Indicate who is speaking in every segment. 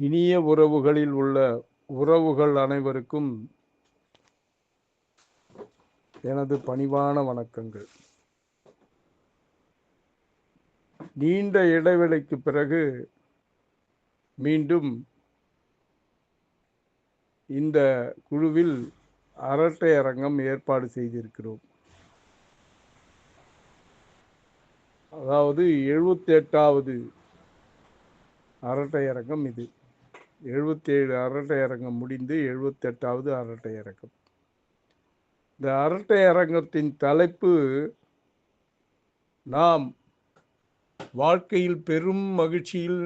Speaker 1: இனிய உறவுகளில் உள்ள உறவுகள் அனைவருக்கும் எனது பணிவான வணக்கங்கள். நீண்ட இடைவெளிக்கு பிறகு மீண்டும் இந்த குழுவில் அரட்டை அரங்கம் ஏற்பாடு செய்திருக்கிறோம். அதாவது 78வது அரட்டை அரங்கம். இது 77 அரட்டை அரங்கம் முடிந்து 78வது அரட்டை அரங்கம். இந்த அரட்டை அரங்கத்தின் தலைப்பு, நாம் வாழ்க்கையில் பெரும் மகிழ்ச்சியில்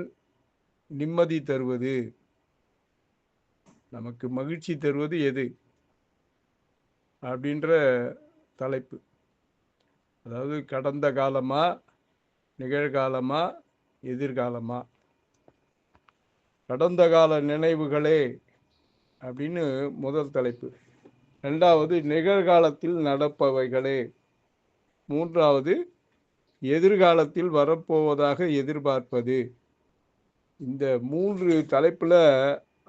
Speaker 1: நிம்மதி தருவது, நமக்கு மகிழ்ச்சி தருவது எது அப்படின்ற தலைப்பு. அதாவது கடந்த காலமா, நிகழ்காலமா, எதிர்காலமா, கடந்த கால நினைவுகளே அப்படின்னு முதல் தலைப்பு. ரெண்டாவது, நிகழ்காலத்தில் நடப்பவைகளே. மூன்றாவது, எதிர்காலத்தில் வரப்போவதாக எதிர்பார்ப்பது. இந்த 3 தலைப்பில்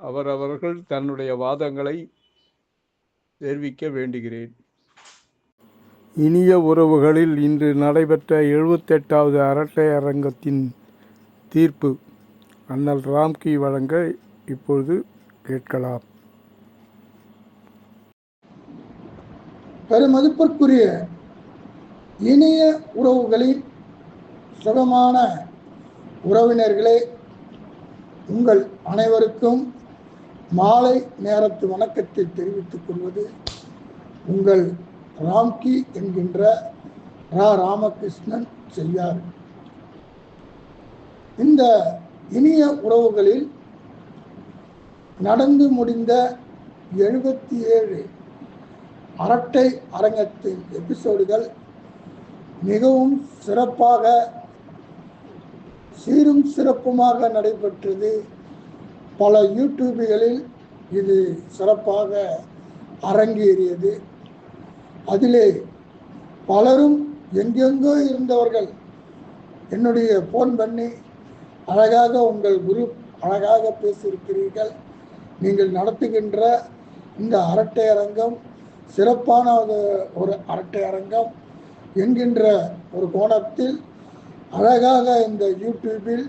Speaker 1: அவரவர்கள் தன்னுடைய வாதங்களை தெரிவிக்க வேண்டுகிறேன். இனிய உறவுகளில் இன்று நடைபெற்ற 78வது அரட்டை அரங்கத்தின் தீர்ப்பு அண்ணல் ராம்கி வழங்க இப்பொழுது கேட்கலாம்.
Speaker 2: பெருமதிப்பிற்குரிய இனிய உறவுகளின் சுகமான உறவினர்களே, உங்கள் அனைவருக்கும் மாலை நேரத்து வணக்கத்தை தெரிவித்துக் கொள்வது உங்கள் ராம்கி என்கின்ற ராமகிருஷ்ணன் செய்யார். இந்த இனிய உறவுகளில் நடந்து முடிந்த 77 அரட்டை அரங்கத்தின் எபிசோடுகள் மிகவும் சிறப்பாக, சீரும் சிறப்புமாக நடைபெற்றது. பல யூடியூப்களில் இது சிறப்பாக அரங்கேறியது. அதிலே பலரும் எங்கெங்கோ இருந்தவர்கள் என்னுடைய ஃபோன் பண்ணி, அழகாக உங்கள் குரூப் அழகாக பேசியிருக்கிறீர்கள், நீங்கள் நடத்துகின்ற இந்த அரட்டை அரங்கம் சிறப்பான ஒரு அரட்டை அரங்கம் என்கின்ற ஒரு கோணத்தில் அழகாக இந்த யூடியூபில்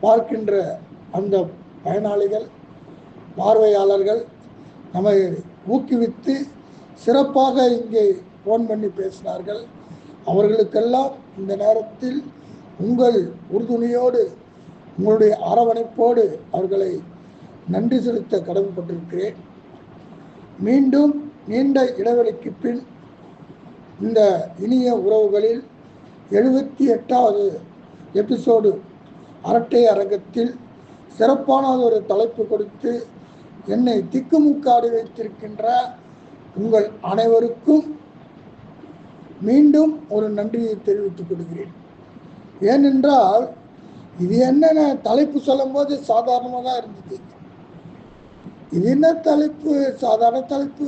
Speaker 2: பார்க்கின்ற அந்த பயனாளிகள், பார்வையாளர்கள் நம்மை ஊக்குவித்து சிறப்பாக இங்கே ஃபோன் பண்ணி பேசினார்கள். அவர்களுக்கெல்லாம் இந்த நேரத்தில் உங்கள் உறுதுணையோடு, உங்களுடைய அரவணைப்போடு அவர்களை நன்றி செலுத்த கடமைப்பட்டிருக்கிறேன். மீண்டும் நீண்ட இடைவெளிக்கு பின் இந்த இனிய உறவுகளில் 78வது எபிசோடு அரட்டை அரங்கத்தில் சிறப்பான ஒரு தலைப்பு கொடுத்து என்னை திக்குமுக்காடி வைத்திருக்கின்ற உங்கள் அனைவருக்கும் மீண்டும் ஒரு நன்றியை தெரிவித்துக் கொள்கிறேன். ஏனென்றால் இது என்ன தலைப்பு சொல்லும் போது சாதாரணமாக தான் இருந்தது. இது என்ன தலைப்பு, சாதாரண தலைப்பு,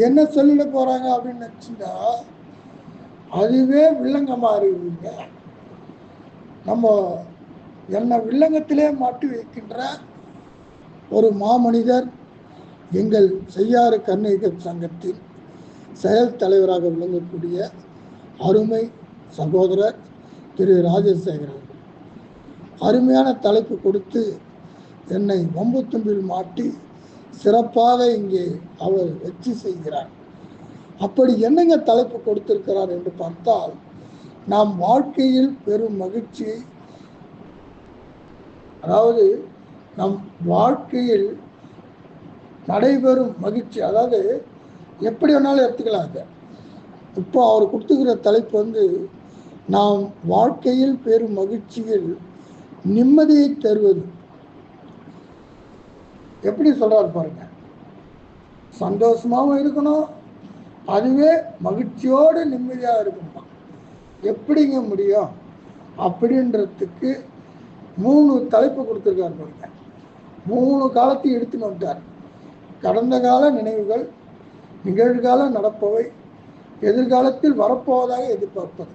Speaker 2: என்ன சொல்லிட போறாங்க அப்படின்னு நினைச்சுட்டா அதுவே வில்லங்கமா இருக்குங்க. நம்ம என்ன வில்லங்கத்திலே மாட்டி வைக்கின்ற ஒரு மாமனிதர், எங்கள் செய்யாறு கர்நாடக சங்கத்தின் செயல் தலைவராக விளங்கக்கூடிய அருமை சகோதரர் திரு ராஜசேகரன் அருமையான தலைப்பு கொடுத்து என்னை வம்பு தும்பில் மாட்டி சிறப்பாக இங்கே அவர் வெற்றி செய்கிறார். அப்படி என்னங்க தலைப்பு கொடுத்திருக்கிறார் என்று பார்த்தால், நாம் வாழ்க்கையில் பெரும் மகிழ்ச்சியை, அதாவது நம் வாழ்க்கையில் நடைபெறும் மகிழ்ச்சி, அதாவது எப்படி வேணாலும் எடுத்துக்கலாங்க. இப்போ அவர் கொடுத்துக்கிற தலைப்பு நாம் வாழ்க்கையில் பெரும் மகிழ்ச்சியில் நிம்மதியை தருவது. எப்படி சொல்றாரு பாருங்க, சந்தோஷமாகவும் இருக்கணும், அதுவே மகிழ்ச்சியோடு நிம்மதியாக இருக்கணும். எப்படிங்க முடியும் அப்படின்றதுக்கு 3 தலைப்பு கொடுத்துருக்காரு பாருங்க. 3 காலத்தையும் எடுத்துன்னு வந்துட்டார். கடந்த கால நினைவுகள், நிகழ்கால நடப்பவை, எதிர்காலத்தில் வரப்போவதாக எதிர்பார்ப்பது.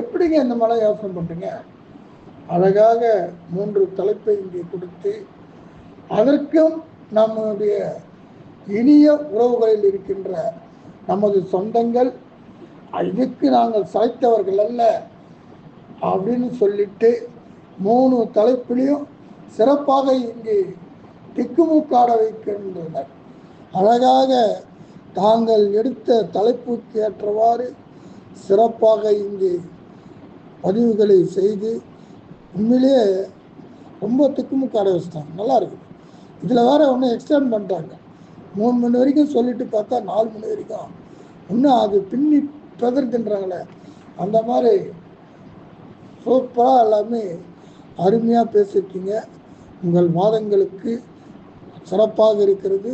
Speaker 2: எப்படிங்க இந்த மாதிரி யோசனை பண்ணுறீங்க? அழகாக 3 தலைப்பை இங்கே கொடுத்து அதற்கும் நம்முடைய இனிய உறவுகளில் இருக்கின்ற நமது சொந்தங்கள் இதுக்கு நாங்கள் சளைத்தவர்கள் அல்ல அப்படின்னு சொல்லிட்டு 3 தலைப்பிலையும் சிறப்பாக இங்கு திக்குமுக்காட வைக்கின்றனர். அழகாக தாங்கள் எடுத்த தலைப்புக்கு ஏற்றவாறு சிறப்பாக இங்கு பதிவுகளை செய்து உண்மையிலேயே ரொம்ப திக்குமுக்காட வச்சுட்டாங்க. நல்லா இருக்குது. இதில் வேறு ஒன்று எக்ஸ்டெண்ட் பண்ணிட்டாங்க. 3 மணி வரைக்கும் சொல்லிட்டு பார்த்தா 4 மணி வரைக்கும் இன்னும் அது பின்னி பெதர்கின்றாங்களே அந்த மாதிரி சூப்பராக எல்லாமே அருமையாக பேசியிருக்கீங்க. உங்கள் வாதங்களுக்கு சிறப்பாக இருக்கிறது.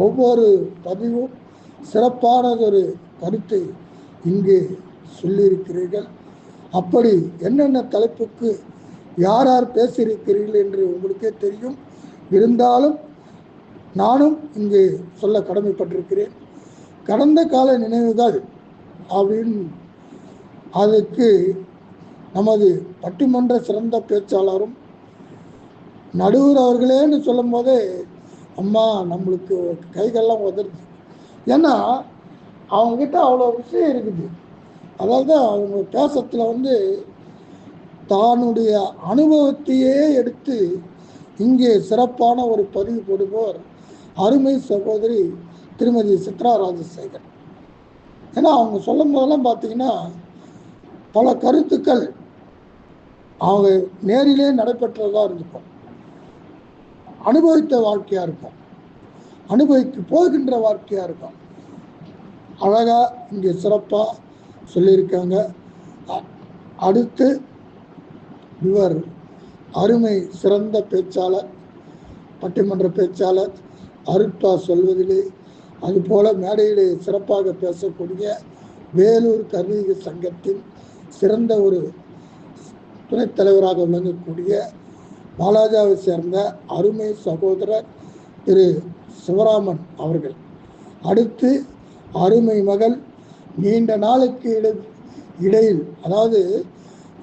Speaker 2: ஒவ்வொரு பதிவும் சிறப்பானதொரு கருத்தை இங்கே சொல்லியிருக்கிறீர்கள். அப்படி என்னென்ன தலைப்புக்கு யார் யார் பேசியிருக்கிறீர்கள் என்று உங்களுக்கே தெரியும். இருந்தாலும் நானும் இங்கே சொல்ல கடமைப்பட்டிருக்கிறேன். கடந்த கால நினைவுகள் அப்படின்னு அதுக்கு நமது பட்டிமன்ற சிறந்த பேச்சாளரும் நடுவர் அவர்களேன்னு சொல்லும் போதே அம்மா நம்மளுக்கு கைகள்லாம் உதறுது. ஏன்னா அவங்கக்கிட்ட அவ்வளோ விஷயம் இருக்குது. அதாவது அவங்க பேசத்தில் தானுடைய அனுபவத்தையே எடுத்து இங்கே சிறப்பான ஒரு பதிவு போடுவோர் அருமை சகோதரி திருமதி சித்ரா ராஜசேகர். ஏன்னா அவங்க சொல்லும் போதெல்லாம் பார்த்தீங்கன்னா பல கருத்துக்கள் அவங்க நேரிலே நடைபெற்றதாக இருந்திருக்கும், அனுபவித்த வாழ்க்கையாக இருக்கும், அனுபவித்து போகின்ற வாழ்க்கையாக இருக்கும். அழகாக இங்கே சிறப்பாக சொல்லியிருக்காங்க. அடுத்து இவர் அருமை சிறந்த பேச்சாளர், பட்டிமன்ற பேச்சாளர், அருட்பா சொல்வதிலே அதுபோல மேடையிலே சிறப்பாக பேசக்கூடிய வேலூர் கர்வீக சங்கத்தின் சிறந்த ஒரு துணைத் தலைவராக விளங்கக்கூடிய பாலாஜாவை சேர்ந்த அருமை சகோதரர் திரு சிவராமன் அவர்கள். அடுத்து அருமை மகள் நீண்ட நாளுக்கு இடையில், அதாவது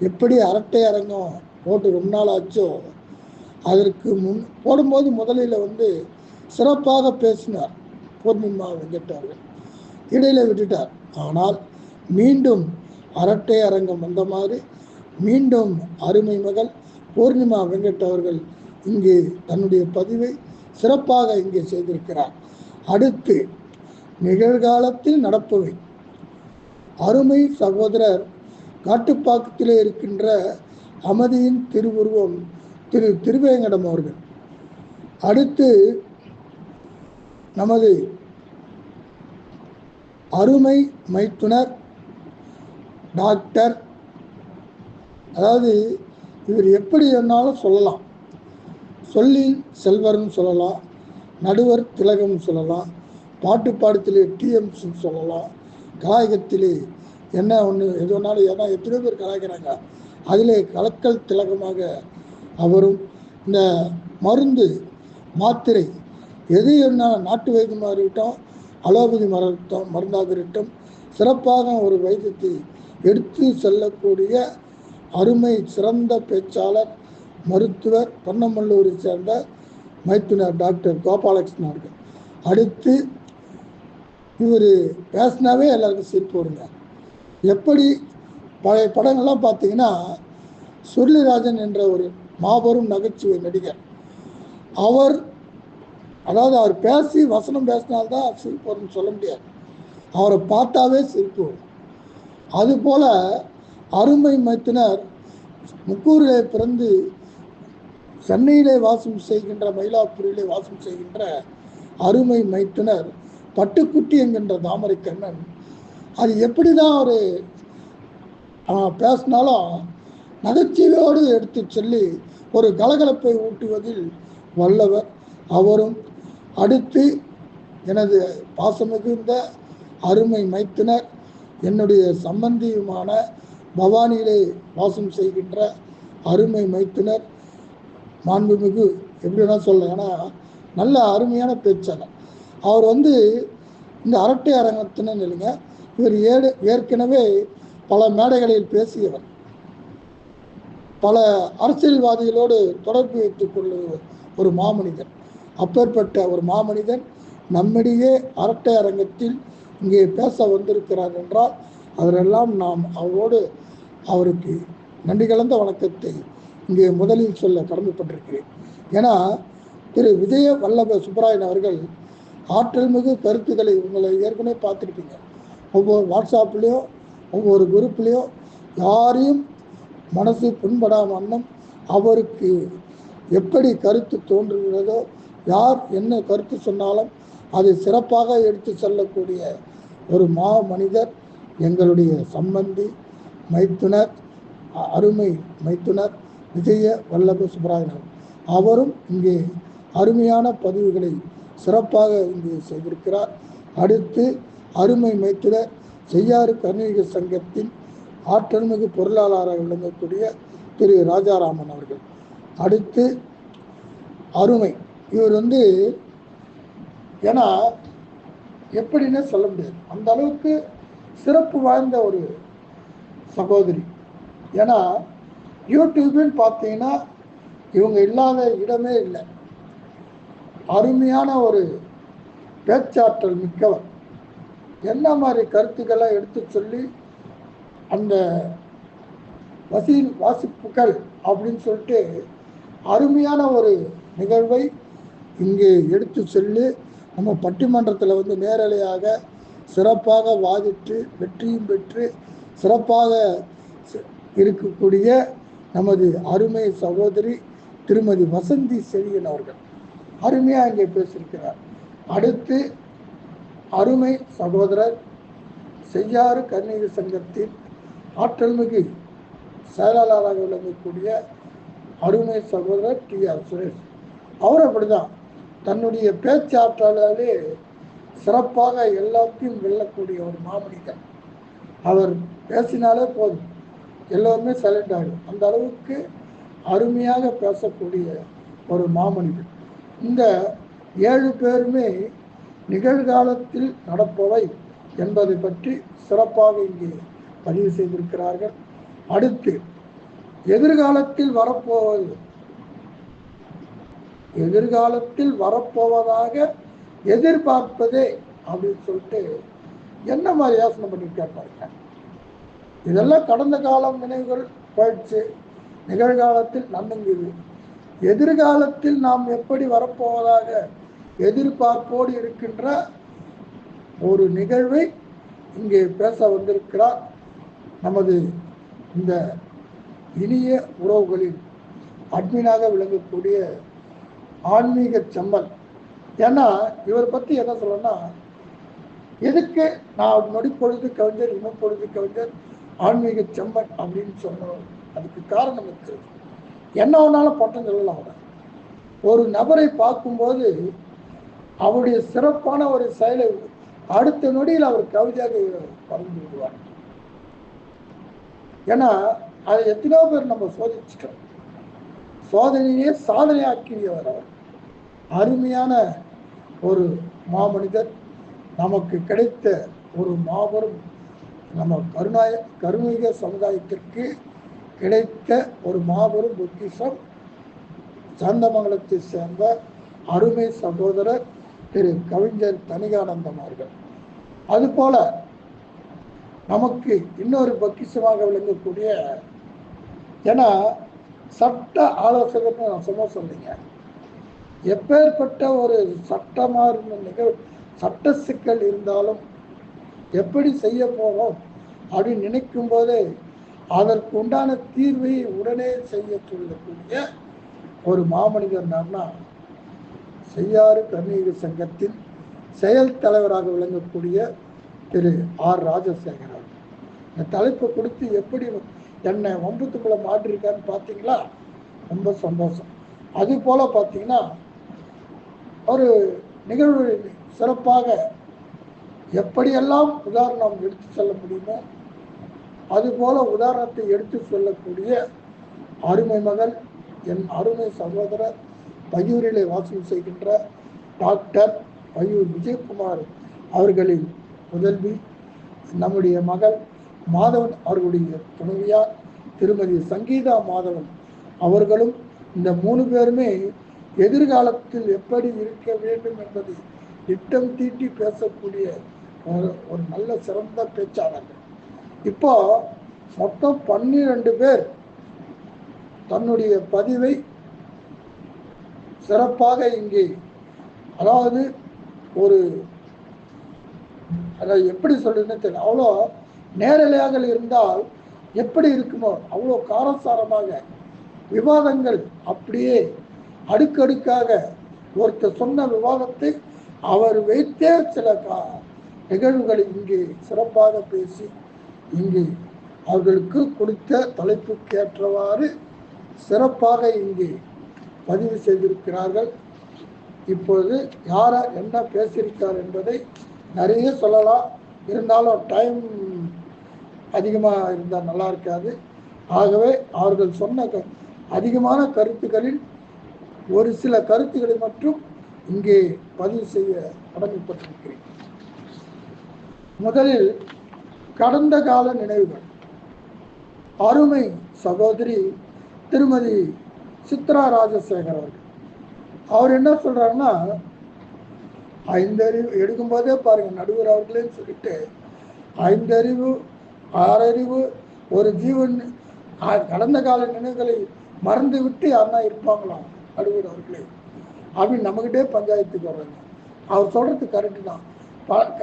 Speaker 2: எப்படி அரட்டை அரங்கம் போட்டு ரொம்ப நாள் ஆச்சோ அதற்கு முன் போடும்போது முதலில் சிறப்பாக பேசினார் பூர்ணிமா வெங்கட் அவர்கள், இடையில் விட்டுட்டார். ஆனால் மீண்டும் அரட்டை அரங்கம் வந்த மாதிரி மீண்டும் அருமை மகள் பூர்ணிமா வெங்கட் அவர்கள் இங்கே தன்னுடைய பதிவை சிறப்பாக இங்கே செய்திருக்கிறார். அடுத்து நிகழ்காலத்தில் நடப்பவை அருமை சகோதரர் காட்டுப்பாக்கத்திலே இருக்கின்ற அமதியின் திருவுருவம் திரு திருவேங்கடம் அவர்கள். அடுத்து நமது அருமை மைத்துனர் டாக்டர், அதாவது இவர் எப்படி வேணாலும் சொல்லலாம், சொல்லி செல்வர்னு சொல்லலாம், நடுவர் திலகம் சொல்லலாம், பாட்டு பாடத்திலே டிஎம்ஸ் சொல்லலாம், கலாயகத்திலே என்ன ஒன்று எது வேணாலும், ஏன்னா எத்தனையோ பேர் கலாய்க்கிறாங்க, அதிலே கலக்கல் திலகமாக அவரும், இந்த மருந்து மாத்திரை எது என்ன நாட்டு வைத்தியமாக இருக்கட்டும் அலோபதி மருந்தாக இருக்கட்டும் சிறப்பாக ஒரு வைத்தியத்தை எடுத்து செல்லக்கூடிய அருமை சிறந்த பேச்சாளர் மருத்துவர் பொன்னமல்லூரை சேர்ந்த மைத்துனர் டாக்டர் கோபாலகிருஷ்ணன் அவர்கள். அடுத்து இவர் பேசினாவே எல்லாருக்கும் சிரிப்பு வருங்க. எப்படி பழைய படங்கள்லாம் பார்த்தீங்கன்னா சுருளிராஜன் என்ற ஒரு மாபெரும் நகைச்சுவை நடிகர், அவர் பேசி வசனம் பேசினால்தான் சிரிப்பு வரும்னு சொல்ல முடியாது, அவரை பார்த்தாவே சிரிப்பு வரும். அதுபோல் அருமை மைத்துனர் முக்கூரிலே பிறந்து சென்னையிலே வாசம் செய்கின்ற மயிலாப்பூரிலே வாசம் செய்கின்ற அருமை மைத்துனர் பட்டுக்குட்டி என்கின்ற தாமரை கண்ணன். அது எப்படி தான் அவர் பேசினாலும் நகைச்சுவையோடு எடுத்து சொல்லி ஒரு கலகலப்பை ஊட்டுவதில் வல்லவர் அவரும். அடுத்து எனது பாசமிகுந்த அருமை மைத்துனர் என்னுடைய சம்பந்தியுமான பவானியிலே வாசம் செய்கின்ற அருமை மைத்துனர் மாண்புமிகு எப்படி வேணால் சொல்லலாம், ஏன்னா நல்ல அருமையான பேச்சாளர் அவர். இந்த அரட்டை அரங்கத்தினு இல்லைங்க, இவர் ஏற்கனவே பல மேடைகளில் பேசியவர், பல அரசியல்வாதிகளோடு தொடர்பு வைத்துக் கொள்ளும் ஒரு மாமனிதர். அப்பேற்பட்ட ஒரு மாமனிதன் நம்மிடையே அரட்டை அரங்கத்தில் இங்கே பேச வந்திருக்கிறார் என்றால் அவரெல்லாம் நாம் அவருக்கு நன்றி கலந்த வணக்கத்தை இங்கே முதலில் சொல்ல கடமைப்பட்டிருக்கிறேன். ஏன்னா திரு விஜய வல்லப சுப்பராயன் அவர்கள் ஆற்றல் மிகு கருத்துக்களை உங்களை ஏற்கனவே பார்த்துருப்பீங்க. ஒவ்வொரு வாட்ஸ்அப்லேயோ ஒவ்வொரு குரூப்லேயோ யாரையும் மனசு புண்படாம வண்ணம் அவருக்கு எப்படி கருத்து தோன்றுகிறதோ, யார் என்ன கருத்து சொன்னாலும் அதை சிறப்பாக எடுத்து செல்லக்கூடிய ஒரு மனிதர் எங்களுடைய சம்பந்தி மைத்துனர், அருமை மைத்துனர் விஜய வல்லப சுப்பராயன். அவரும் இங்கே அருமையான பதிவுகளை சிறப்பாக இங்கே செய்திருக்கிறார். அடுத்து அருமை மைத்துனர் செய்யாறு கர்நாடக சங்கத்தின் ஆற்றல்மிகு பொருளாளராக விளங்கக்கூடிய திரு ராஜாராமன் அவர்கள். அடுத்து அருமை, இவர் ஏன்னா எப்படின்னு சொல்ல முடியாது, அந்த அளவுக்கு சிறப்பு வாய்ந்த ஒரு சகோதரி. ஏன்னா யூடியூப்னு பார்த்தீங்கன்னா இவங்க இல்லாத இடமே இல்லை. அருமையான ஒரு பேச்சாற்றல் மிக்கவர். என்ன மாதிரி கருத்துக்களை எடுத்து சொல்லி அந்த வாசிப்புகள் அப்படின்னு சொல்லிட்டு அருமையான ஒரு நிகழ்வை இங்கே எடுத்து சொல்லி நம்ம பட்டிமன்றத்தில் நேரலையாக சிறப்பாக வாதிட்டு வெற்றியும் பெற்று சிறப்பாக இருக்கக்கூடிய நமது அருமை சகோதரி திருமதி வசந்தி செழியன் அவர்கள் அருமையாக இங்கே பேசியிருக்கிறார். அடுத்து அருமை சகோதரர் செய்யாறு கர்நாடக சங்கத்தின் ஆற்றல்மிகு செயலாளராக விளங்கக்கூடிய அருமை சகோதரர் டி.ஆர். சுரேஷ். அவர் அப்படிதான் தன்னுடைய பேச்சாற்றலாலே சிறப்பாக எல்லாத்தையும் வெல்லக்கூடிய ஒரு மாமனிதன். அவர் பேசினாலே போதும், எல்லோருமே சைலண்ட் ஆகிடும். அந்த அளவுக்கு அருமையாக பேசக்கூடிய ஒரு மாமனிதன். இந்த 7 பேருமே நிகழ்காலத்தில் நடப்பவை என்பதை பற்றி சிறப்பாக இங்கே பதிவு செய்திருக்கிறார்கள். அடுத்து எதிர்காலத்தில் வரப்போவதாக எதிர்பார்ப்பதே அப்படின்னு சொல்லிட்டு என்ன மாதிரி யோசனை பண்ணி கேட்பாங்க. இதெல்லாம் கடந்த காலம் நினைவுகள் போயிடுச்சு, நிகழ்காலத்தில் நன்னுங்குது. எதிர்காலத்தில் நாம் எப்படி வரப்போவதாக எதிர்பார்ப்போடு இருக்கின்ற ஒரு நிகழ்வை இங்கே பேச வந்திருக்கிறார் நமது இந்த இனிய உறவுகளில் அட்மினாக விளங்கக்கூடிய ஆன்மீக செம்மல். ஏன்னா இவர் பற்றி என்ன சொல்லணும்னா, எதுக்கு நான் நொடிப்பொழுது கவிஞர் இனப்பொழுது கவிஞர் ஆன்மீக செம்மன் அப்படின்னு சொன்னோம், அதுக்கு காரணம் இருக்கு. என்ன வேணாலும் பட்டம் சொல்லலாம். ஒரு நபரை பார்க்கும்போது அவருடைய சிறப்பான ஒரு செயலை அடுத்த நொடியில் அவர் கவிதையாக பறந்து விடுவார். ஏன்னா அதை எத்தனையோ பேர் நம்ம சோதிச்சிட்டோம். சோதனையே சாதனையாக்கியவர் அவர். அருமையான ஒரு மாமனிதர், நமக்கு கிடைத்த ஒரு மாபெரும் நம்ம கருணாக சமுதாயத்திற்கு கிடைத்த ஒரு மாபெரும் பொக்கிஷம் சாந்தமங்கலத்தை சேர்ந்த அருமை சகோதரர் திரு கவிஞர் தணிகானந்தம் அவர்கள். அதுபோல நமக்கு இன்னொரு பொக்கிஷமாக விளங்கக்கூடிய, ஏன்னா சட்ட ஆலோசகர்னு நான் சும்மா சொன்னீங்க, எப்பேற்பட்ட ஒரு சட்டமாக சட்ட சிக்கல் இருந்தாலும் எப்படி செய்ய போகிறோம் அப்படின்னு நினைக்கும் போதே அதற்கு உண்டான தீர்வை உடனே செய்ய சொல்லக்கூடிய ஒரு மாமனிதர்னா செய்யாறு கர்நாடக சங்கத்தின் செயல் தலைவராக விளங்கக்கூடிய திரு ஆர். ராஜசேகர். இந்த தலைப்பை கொடுத்து எப்படி என்னை வம்புத்துக்குள்ள மாற்றிருக்கான்னு பார்த்தீங்களா, ரொம்ப சந்தோஷம். அது போல பார்த்தீங்கன்னா ஒரு நிகழ்வு சிறப்பாக எப்படியெல்லாம் உதாரணம் எடுத்து செல்ல முடியுமோ அதுபோல உதாரணத்தை எடுத்து சொல்லக்கூடிய அருமை மகள் என் அருமை சகோதரர் பையூரிலே வாசம் செய்கின்ற டாக்டர் பையூர் விஜயகுமார் அவர்களின் முதல்வி நம்முடைய மகள் மாதவன் அவர்களுடைய துணைவியார் திருமதி சங்கீதா மாதவன் அவர்களும் இந்த 3 பேருமே எதிர்காலத்தில் எப்படி இருக்க வேண்டும் என்பதை திட்டம் தீட்டி பேசக்கூடிய ஒரு நல்ல சிறந்த பேச்சாளர்கள். இப்போ மொத்தம் 12 பேர் தன்னுடைய பதிவை சிறப்பாக இங்கே, அதாவது ஒரு அதை எப்படி சொல்றதுன்னு தெரியல, அவ்வளோ நேரலையாக இருந்தால் எப்படி இருக்குமோ அவ்வளோ காரசாரமாக விவாதங்கள் அப்படியே அடுக்கடுக்காக ஒருத்தர் சொன்ன விவாதத்தை அவர் வைத்தே சில நிகழ்வுகளை இங்கே சிறப்பாக பேசி இங்கே அவர்களுக்கு கொடுத்த தலைப்புக்கு ஏற்றவாறு சிறப்பாக இங்கே பதிவு செய்திருக்கிறார்கள். இப்பொழுது யார என்ன பேசியிருக்கார் என்பதை நிறைய சொல்லலாம், இருந்தாலும் டைம் அதிகமாக இருந்தால் நல்லா இருக்காது. ஆகவே அவர்கள் சொன்ன அதிகமான கருத்துக்களில் ஒரு சில கருத்துக்களை மட்டும் இங்கே பதிவு செய்ய கடமைப்பட்டிருக்கிறேன். முதலில் கடந்த கால நினைவுகள். அருமை சகோதரி திருமதி சித்ரா ராஜசேகர் அவர்கள், அவர் என்ன சொல்றாருன்னா, 5 அறிவு எடுக்கும்போதே பாருங்க, நடுவர் அவர்களே சொல்லிட்டு 5 அறிவு 6 அறிவு ஒரு ஜீவன் கடந்த கால நினைவுகளை மறந்து விட்டு யாருன்னா இருப்பாங்களாம் நடுவர் அவர்களே அப்படின்னு நம்மகிட்டே பஞ்சாயத்துக்கு வர்றாங்க. அவர் சொல்றது கரெக்டு தான்.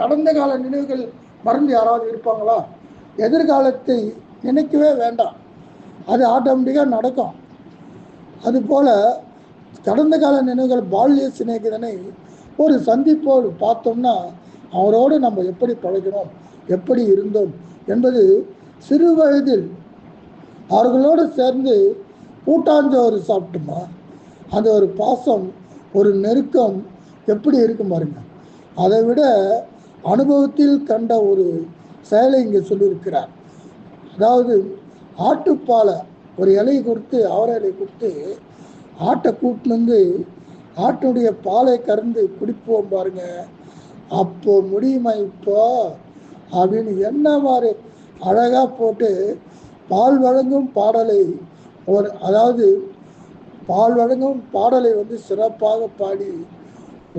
Speaker 2: கடந்த கால நினைவுகள் மறந்து யாராவது இருப்பாங்களா? எதிர்காலத்தை நினைக்கவே வேண்டாம், அது ஆட்டோமேட்டிக்காக நடக்கும். அதுபோல் கடந்த கால நினைவுகள் பால்ய சிநேகிதனை ஒரு சந்திப்போடு பார்த்தோம்னா அவரோடு நம்ம எப்படி பழகினோம், எப்படி இருந்தோம் என்பது சிறு வயதில் அவர்களோடு சேர்ந்து கூட்டாஞ்சோறு சாப்பிட்டோமா அந்த ஒரு பாசம், ஒரு நெருக்கம் எப்படி இருக்கும் பாருங்க. அதை விட அனுபவத்தில் கண்ட ஒரு செயலை இங்கே சொல்லியிருக்கிறார். அதாவது ஆட்டுப்பாலை ஒரு இலை கொடுத்து, அவரை இலை கொடுத்து ஆட்டை கூட்டின்னு வந்து ஆட்டுடைய பாலை கறந்து குடிப்போம் பாருங்க, அப்போ முடியுமா இப்போ அப்படின்னு என்ன மாதிரி அழகாக போட்டு பால் வழங்கும் பாடலை அதாவது பால் வழங்கும் பாடலை வந்து சிறப்பாக பாடி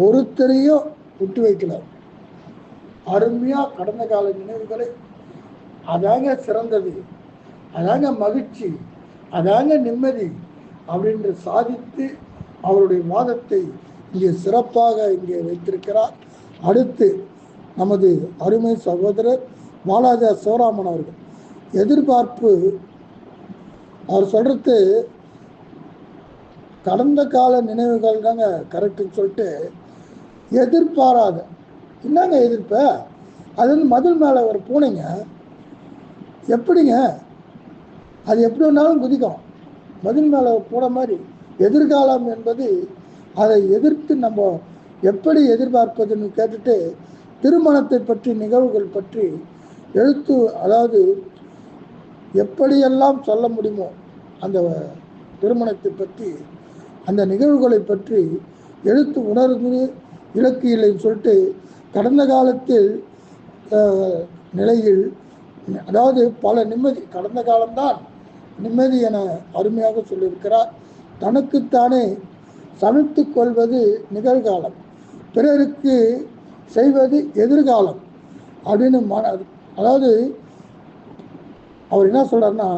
Speaker 2: ஒருத்தரையும் விட்டு வைக்கலாம். அருமையாக கடந்த கால நினைவுகளை, அதாங்க சிறந்தது, அதாங்க மகிழ்ச்சி, அதாங்க நிம்மதி அப்படின்று சாதித்து அவருடைய வாதத்தை இங்கே சிறப்பாக இங்கே வைத்திருக்கிறார். அடுத்து நமது அருமை சகோதரர் வாலாஜா சிவராமன் அவர்கள், எதிர்பார்ப்பு, அவர் சொல்றது கடந்த கால நினைவுகள் தாங்க கரெக்டுன்னு சொல்லிட்டு எதிர்பாராத, என்னங்க எதிர்ப்ப, அது வந்து மதில் மேலே ஒரு பூனைங்க, எப்படிங்க அது எப்படி வேணாலும் குதிக்கும், மதில் மேலே பூனை மாதிரி. எதிர்காலம் என்பது அதை எதிர்த்து நம்ம எப்படி எதிர்பார்ப்பதுன்னு கேட்டுட்டு திருமணத்தை பற்றி நிகழ்வுகள் பற்றி எழுத்து, அதாவது எப்படியெல்லாம் சொல்ல முடியுமோ அந்த திருமணத்தை பற்றி அந்த நிகழ்வுகளை பற்றி எழுத்து உணர்வு இலக்கு இல்லைன்னு சொல்லிட்டு கடந்த காலத்தில் நிலையில், அதாவது பல நிம்மதி, கடந்த காலம்தான் நிம்மதி என அருமையாக சொல்லியிருக்கிறார். தனக்குத்தானே சமைத்து கொள்வது நிகழ்காலம், பிறருக்கு செய்வது எதிர்காலம் அப்படின்னு அதாவது அவர் என்ன சொல்றாருன்னா,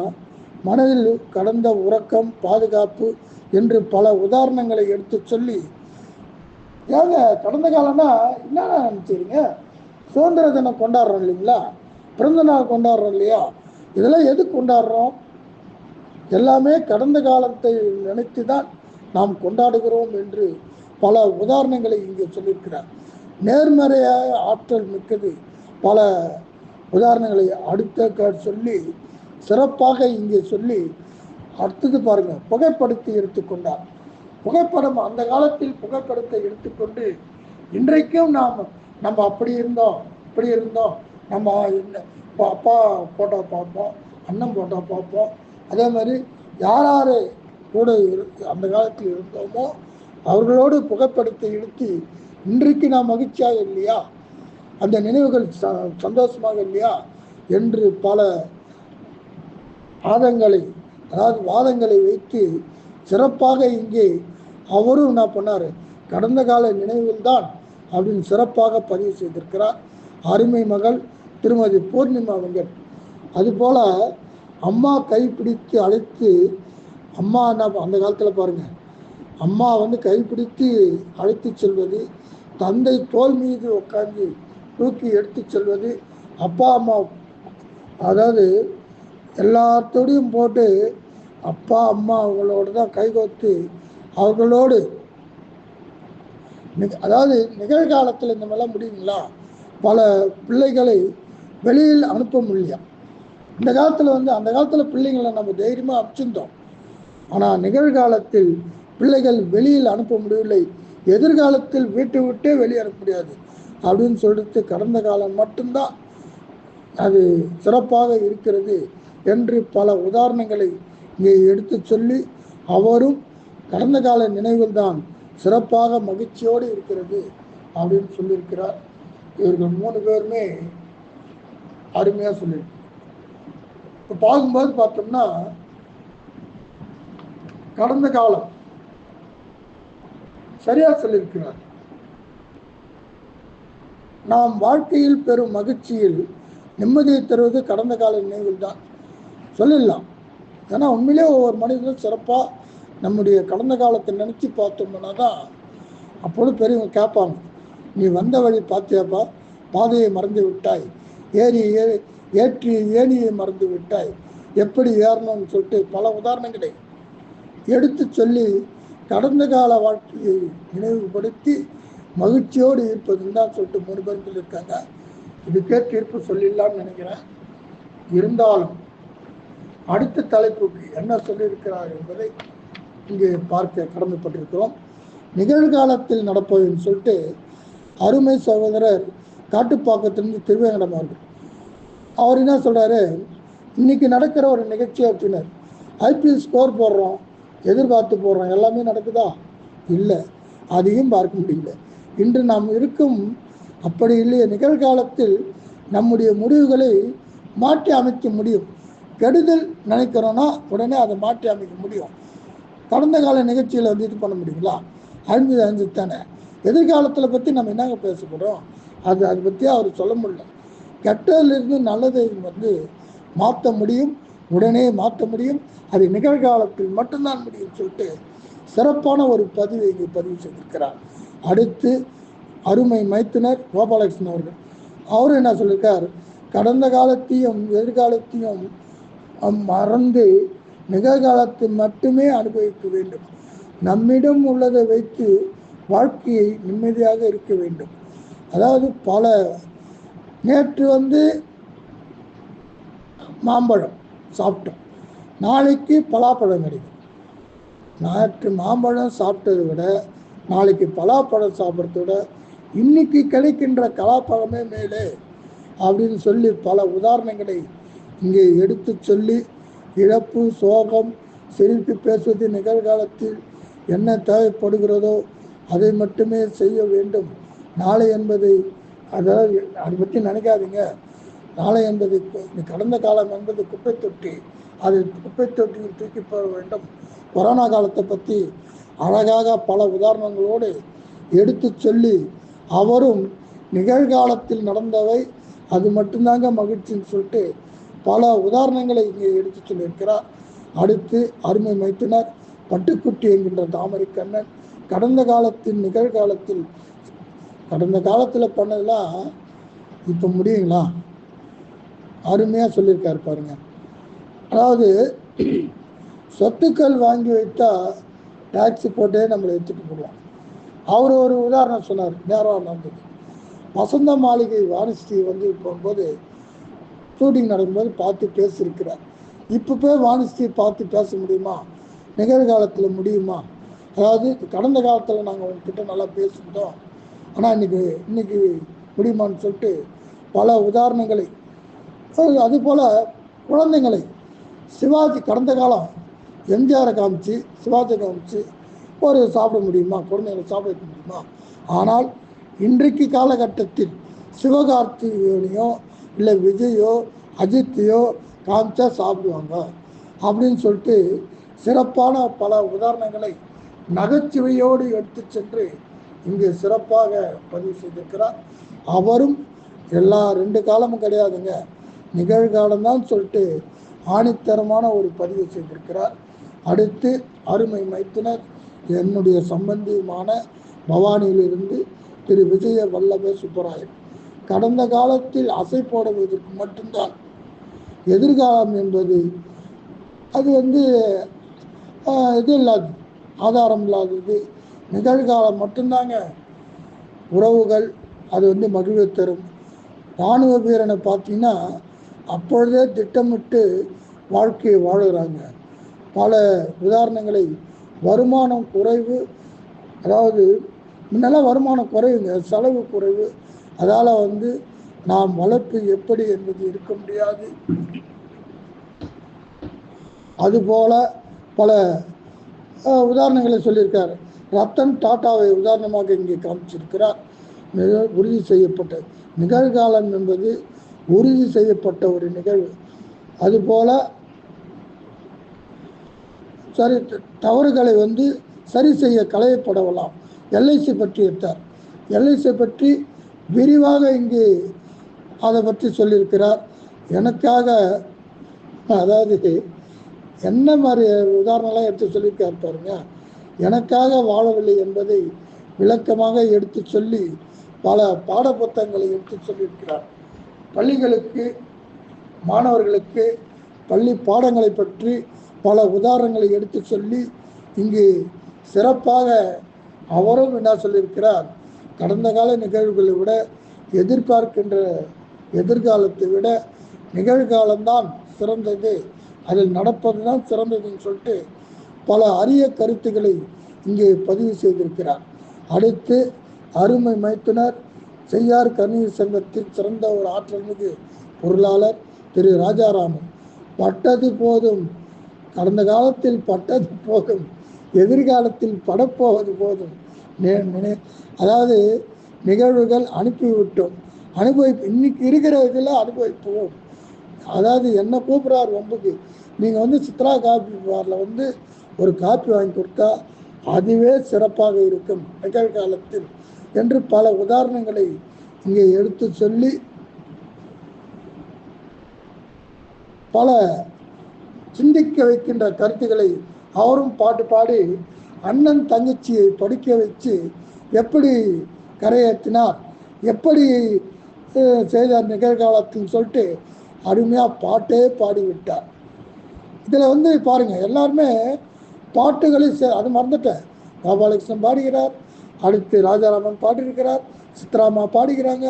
Speaker 2: மனதில் கடந்த உறக்கம், பாதுகாப்பு என்று பல உதாரணங்களை எடுத்து சொல்லி, ஏங்க கடந்த காலம்னா என்ன நினைச்சிருங்க, சுதந்திர தினம் கொண்டாடுறோம் இல்லைங்களா, பிறந்த நாள் கொண்டாடுறோம் இல்லையா, இதெல்லாம் எது கொண்டாடுறோம், எல்லாமே கடந்த காலத்தை நினைத்து தான் நாம் கொண்டாடுகிறோம் என்று பல உதாரணங்களை இங்கே சொல்லியிருக்கிறார். நேர்மறையாக ஆற்றல் மிக்கது பல உதாரணங்களை அடுத்த சொல்லி சிறப்பாக இங்கே சொல்லி, அடுத்தது பாருங்க, புகைப்படத்தை எடுத்துக்கொண்டார். புகைப்படம், அந்த காலத்தில் புகைப்படத்தை எடுத்துக்கொண்டு இன்றைக்கும் நம்ம அப்படி இருந்தோம் இப்படி இருந்தோம், நம்ம அப்பா போட்டோ பார்ப்போம், அண்ணன் போட்டோ பார்ப்போம், அதே மாதிரி யார் கூட அந்த காலத்தில் இருந்தோமோ அவர்களோடு புகைப்படத்தை எடுத்து இன்றைக்கு நாம் மகிழ்ச்சியாக இல்லையா, அந்த நினைவுகள் சந்தோஷமாக இல்லையா என்று பல வாதங்களை வைத்து சிறப்பாக இங்கே அவரும் என்ன பண்ணார், கடந்த கால நினைவில் தான் அப்படின்னு சிறப்பாக பதிவு செய்திருக்கிறார் அருமை மகள் திருமதி பூர்ணிமா வெங்கட். அதுபோல் அம்மா கைப்பிடித்து அழைத்து, அம்மா என்ன அந்த காலத்தில் பாருங்கள், அம்மா கைப்பிடித்து அழைத்து செல்வது, தந்தை தோல் மீது உட்காந்து தூக்கி எடுத்து செல்வது, அப்பா அம்மா அதாவது எல்லாத்தோடையும் போட்டு அப்பா அம்மா அவங்களோட தான் கைகோத்து அவர்களோடு அதாவது நிகழ்காலத்தில் இந்த மாதிரிலாம் முடியுங்களா? பல பிள்ளைகளை வெளியில் அனுப்ப முடியல. இந்த காலத்தில் அந்த காலத்தில் பிள்ளைங்களை நம்ம தைரியமாக அனுப்பிச்சிருந்தோம். ஆனால் நிகழ்காலத்தில் பிள்ளைகள் வெளியில் அனுப்ப முடியவில்லை. எதிர்காலத்தில் வீட்டை விட்டே வெளியே அனுப்ப முடியாது அப்படின்னு சொல்லிட்டு கடந்த காலம் மட்டும்தான் அது சிறப்பாக இருக்கிறது என்று பல உதாரணங்களை இங்கே எடுத்து சொல்லி, அவரும் கடந்த கால நினைவில் தான் சிறப்பாக மகிழ்ச்சியோடு இருக்கிறது அப்படின்னு சொல்லியிருக்கிறார். இவர்கள் 3 பேருமே அருமையாக சொல்லியிருக்கிறார். இப்போ பார்க்கும்போது பார்த்தோம்னா கடந்த காலம் சரியா சொல்லியிருக்கிறார். நாம் வாழ்க்கையில் பெறும் மகிழ்ச்சியில் நிம்மதியை தருவது கடந்த கால நினைவில் தான் சொல்லிடலாம். ஏன்னா உண்மையிலே ஒவ்வொரு மனிதனும் சிறப்பாக நம்முடைய கடந்த காலத்தை நினச்சி பார்த்தோம்னா தான் அப்பொழுது பெரியவங்க கேட்பாங்க, நீ வந்த வழி பார்த்தியாப்பா, பாதையை மறந்து விட்டாய், ஏற்றி ஏணியை மறந்து விட்டாய், எப்படி ஏறணும்னு சொல்லிட்டு பல உதாரணங்களை எடுத்து சொல்லி கடந்த கால வாழ்க்கையை நினைவுபடுத்தி மகிழ்ச்சியோடு இருப்பதுன்னு தான் சொல்லிட்டு 3 பேர் சொல்லியிருக்காங்க. இதுக்கே தீர்ப்பு சொல்லிடலாம்னு நினைக்கிறேன். இருந்தாலும் அடுத்த தலைப்புக்கு என்ன சொல்லியிருக்கிறார் என்பதை இங்கே பார்க்க கடமைப்பட்டிருக்கிறோம். நிகழ்காலத்தில் நடப்பதுன்னு சொல்லிட்டு அருமை சகோதரர் காட்டுப்பாக்கத்திலிருந்து திருவேங்கடம் அவர் என்ன சொல்கிறாரு, இன்னைக்கு நடக்கிற ஒரு நிகழ்ச்சி அப்படின்னார், ஐபிஎல் ஸ்கோர் போடுறோம், எதிர்பார்த்து போடுறோம், எல்லாமே நடக்குதா? இல்லை, அதையும் பார்க்க முடியல. இன்று நாம் இருக்கும் அப்படி இல்லையே. நிகழ்காலத்தில் நம்முடைய முடிவுகளை மாற்றி அமைக்க முடியும். கெடுதல் நினைக்கிறோன்னா உடனே அதை மாற்றி அமைக்க முடியும். கடந்த கால நிகழ்ச்சியில் இது பண்ண முடியுங்களா? அழிஞ்சு தானே. எதிர்காலத்தில் பற்றி நம்ம என்னங்க பேச போகிறோம்? அதை பற்றி அவர் சொல்ல முடியல. கெட்டதிலிருந்து நல்லதை மாற்ற முடியும், உடனே மாற்ற முடியும். அது நிகழ்காலத்தில் மட்டும்தான் முடியும் சொல்லிட்டு சிறப்பான ஒரு பதிவை இங்கே பதிவு செய்திருக்கிறார். அடுத்து அருமை மைத்துனர் கோபாலகிருஷ்ணன் அவர்கள், அவரும் என்ன சொல்லியிருக்கார், கடந்த காலத்தையும் எதிர்காலத்தையும் மறந்து நிகழ்காலத்தை மட்டுமே அனுபவிக்க வேண்டும். நம்மிடம் உள்ளதை வைத்து வாழ்க்கையை நிம்மதியாக இருக்க வேண்டும். அதாவது நேற்று மாம்பழம் சாப்பிட்டோம், நாளைக்கு பலாப்பழம் கிடைக்கும். நேற்று மாம்பழம் சாப்பிட்டதை விட நாளைக்கு பலாப்பழம் சாப்பிட்றத விட இன்னைக்கு கிடைக்கின்ற பலாப்பழமே மேலே அப்படின்னு சொல்லி பல உதாரணங்களை இங்கே எடுத்து சொல்லி, இழப்பு, சோகம், சிரித்து பேசுவது, நிகழ்காலத்தில் என்ன தேவைப்படுகிறதோ அதை மட்டுமே செய்ய வேண்டும். நாளை என்பதை அதாவது அதை பற்றி நினைக்காதீங்க. நாளை என்பது கடந்த காலம் என்பது குப்பை தொட்டி, அது குப்பை தொட்டியில் தூக்கி போக வேண்டும். கொரோனா காலத்தை பற்றி அழகாக பல உதாரணங்களோடு எடுத்து சொல்லி, அவரும் நிகழ்காலத்தில் நடந்தவை அது மட்டும்தாங்க மகிழ்ச்சின்னு சொல்லிட்டு பல உதாரணங்களை இங்கே எடுத்து சொல்லியிருக்கிறார். அடுத்து அருமை மைத்துனர் பட்டுக்குட்டி என்கின்ற தாமரை கண்ணன், கடந்த காலத்தில் நிகழ்காலத்தில் கடந்த காலத்தில் பண்ணதெல்லாம் இப்போ முடியுங்களா? அருமையாக சொல்லியிருக்காரு பாருங்க. அதாவது சொத்துக்கள் வாங்கி வைத்தா டாக்ஸி போட்டே நம்மளை எடுத்துட்டு போடுவோம். அவர் ஒரு உதாரணம் சொன்னார், நேரம் நடந்தது. வசந்த மாளிகை வாணிஸ்ரீ போகும்போது ஷூட்டிங் நடக்கும்போது பார்த்து பேசியிருக்கிறார். இப்போ போய் வாணிஸ்ரீ பார்த்து பேச முடியுமா? நிகழ்காலத்தில் முடியுமா? அதாவது கடந்த காலத்தில் நாங்கள் உங்ககிட்ட நல்லா பேசிக்கிட்டோம், ஆனால் இன்னைக்கு முடியுமான்னு சொல்லிட்டு பல உதாரணங்களை, அதுபோல் குழந்தைங்களை சிவாஜி கடந்த காலம் எம்ஜிஆரை காமிச்சு சிவாஜி காமிச்சு ஒரு சாப்பிட முடியுமா? குழந்தைகளை சாப்பிட வைக்க முடியுமா? ஆனால் இன்றைக்கு காலகட்டத்தில் சிவகார்த்திகேயனையோ இல்லை விஜயோ அஜித்தையோ காமிச்சா சாப்பிடுவாங்க அப்படின்னு சொல்லிட்டு சிறப்பான பல உதாரணங்களை நகைச்சுவையோடு எடுத்து சென்று இங்கு சிறப்பாக பதிவு செய்திருக்கிறார். அவரும் எல்லா 2 காலமும் கிடையாதுங்க, நிகழ்காலம்தான் சொல்லிட்டு ஆணித்தரமான ஒரு பதிவு செய்திருக்கிறார். அடுத்து அருமை மைத்துனர் என்னுடைய சம்பந்தியுமான பவானியிலிருந்து திரு விஜய வல்லப சுப்பராயன், கடந்த காலத்தில் அசை போடுவதற்கு மட்டும்தான், எதிர்காலம் என்பது அது இது இல்லாது, ஆதாரம் இல்லாதது, நிகழ்காலம் மட்டும்தாங்க உறவுகள், அது மகிழ்வை தரும். இராணுவ வீரனை பார்த்தீங்கன்னா அப்பொழுதே திட்டமிட்டு வாழ்க்கையை வாழுகிறாங்க. பல உதாரணங்களை, வருமானம் குறைவு, அதாவது முன்னெல்லாம் வருமானம் குறைவுங்க, செலவு குறைவு, அதால் நாம் வளர்ப்பு எப்படி என்பது இருக்க முடியாது. அதுபோல பல உதாரணங்களை சொல்லியிருக்கார். ரத்தன் டாட்டாவை உதாரணமாக இங்கே காமிச்சிருக்கிறார். உறுதி செய்யப்பட்ட நிகழ்காலம் என்பது உறுதி செய்யப்பட்ட ஒரு நிகழ்வு. அதுபோல தவறுகளை சரி செய்ய களையப்படலாம். எல்ஐசி பற்றி எடுத்தார். எல்ஐசி பற்றி விரிவாக இங்கே அதை பற்றி சொல்லியிருக்கிறார். எனக்காக, அதாவது என்ன மாதிரி உதாரணம்லாம் எடுத்து சொல்லியிருக்கார் பாருங்க. எனக்காக வாழவில்லை என்பதை விளக்கமாக எடுத்து சொல்லி பல பாட புத்தகங்களை எடுத்து சொல்லியிருக்கிறார். பள்ளிகளுக்கு, மாணவர்களுக்கு பள்ளி பாடங்களை பற்றி பல உதாரணங்களை எடுத்து சொல்லி இங்கு சிறப்பாக அவரும் என்ன சொல்லியிருக்கிறார், கடந்த கால நிகழ்வுகளை விட எதிர்பார்க்கின்ற எதிர்காலத்தை விட நிகழ்காலம்தான் சிறந்தது, அதில் நடப்பது தான் சிறந்ததுன்னு சொல்லிட்டு பல அரிய கருத்துக்களை இங்கே பதிவு செய்திருக்கிறார். அடுத்து அருமை மைத்துனர் செய்யார் கணித சங்கத்தில் சிறந்த ஒரு ஆற்றல் மிகு பொருளாளர் திரு ராஜாராமன், பட்டது போதும், கடந்த காலத்தில் பட்டது போதும், எதிர்காலத்தில் படப்போவது போதும், அதாவது நிகழ்வுகள் அனுப்பிவிட்டோம், இன்னைக்கு இருக்கிற இதில் அனுபவிப்போம். அதாவது என்ன கூப்பிட்றாரு வம்புக்கு, நீங்கள் சித்ரா காப்பி பாரில் ஒரு காப்பி வாங்கி கொடுத்தா அதுவே சிறப்பாக இருக்கும் நிகழ்காலத்தில் என்று பல உதாரணங்களை இங்கே எடுத்து சொல்லி பல சிந்திக்க வைக்கின்ற கருத்துக்களை அவரும் பாட்டு பாடி அண்ணன் தங்கச்சியை படிக்க வச்சு எப்படி கரையேற்றினார், எப்படி செய்தார் நிகழ்காலத்தில் சொல்லிட்டு அருமையாக பாட்டே பாடிவிட்டார். இதில் பாருங்கள், எல்லாருமே பாட்டுகளை அது மறந்துட்டேன். கோபாலகிருஷ்ணன் பாடுகிறார், அடுத்து ராஜாராமன் பாடியிருக்கிறார், சித்ராமா பாடுகிறாங்க,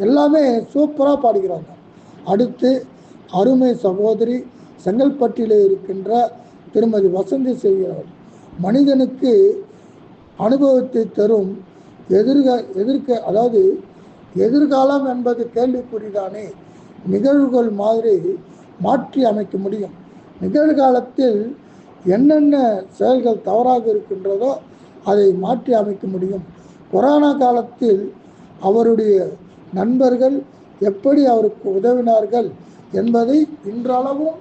Speaker 2: எல்லாமே சூப்பராக பாடுகிறாங்க. அடுத்து அருமை சகோதரி செங்கல்பட்டிலே இருக்கின்ற திருமதி வசந்தி செய்கிறார். மனிதனுக்கு அனுபவத்தை தரும் அதாவது எதிர்காலம் என்பது கேள்விக்குறிதானே, நிகழ்வுகள் மாதிரி மாற்றி அமைக்க முடியும். நிகழ்காலத்தில் என்னென்ன செயல்கள் தவறாக இருக்கின்றதோ அதை மாற்றி அமைக்க முடியும். கொரோனா காலத்தில் அவருடைய நண்பர்கள் எப்படி அவருக்கு உதவினார்கள் என்பதை இன்றளவும்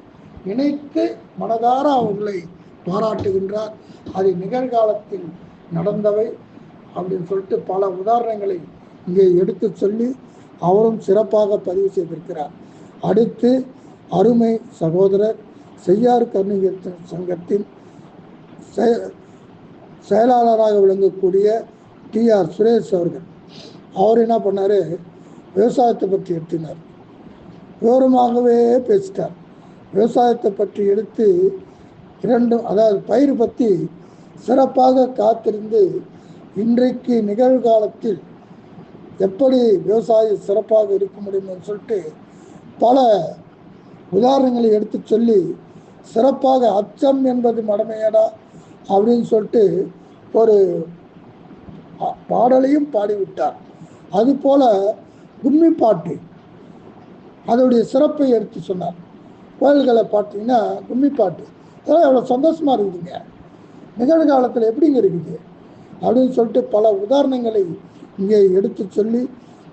Speaker 2: நினைத்து மனதார அவர்களை பாராட்டுகின்றார். அது நிகழ்காலத்தில் நடந்தவை அப்படின்னு சொல்லிட்டு பல உதாரணங்களை இங்கே எடுத்து சொல்லி அவரும் சிறப்பாக பதிவு செய்திருக்கிறார். அடுத்து அருமை சகோதரர் செய்யார் கணித சங்கத்தின் செயலாளராக விளங்கக்கூடிய TR சுரேஷ் அவர்கள், அவர் என்ன பண்ணார், விவசாயத்தை பற்றி எடுத்தினார், விவரமாகவே பேசிட்டார். விவசாயத்தை பற்றி எடுத்து அதாவது பயிர் பற்றி சிறப்பாக காத்திருந்து இன்றைக்கு நிகழ்காலத்தில் எப்படி விவசாயம் சிறப்பாக இருக்க முடியும்னு சொல்லிட்டு பல உதாரணங்களை எடுத்து சொல்லி சிறப்பாக அச்சம் என்பது மடமையடா அப்படின்னு சொல்லிட்டு ஒரு பாடலையும் பாடிவிட்டார். அதுபோல் கும்மி பாட்டு அதோடைய சிறப்பை எடுத்து சொன்னார். கோயில்களை பார்த்தீங்கன்னா கும்மி பாட்டு அதெல்லாம் எவ்வளோ சந்தோஷமாக இருக்குதுங்க, நிகழ்காலத்தில் எப்படிங்க இருக்குது அப்படின்னு சொல்லிட்டு பல உதாரணங்களை இங்கே எடுத்து சொல்லி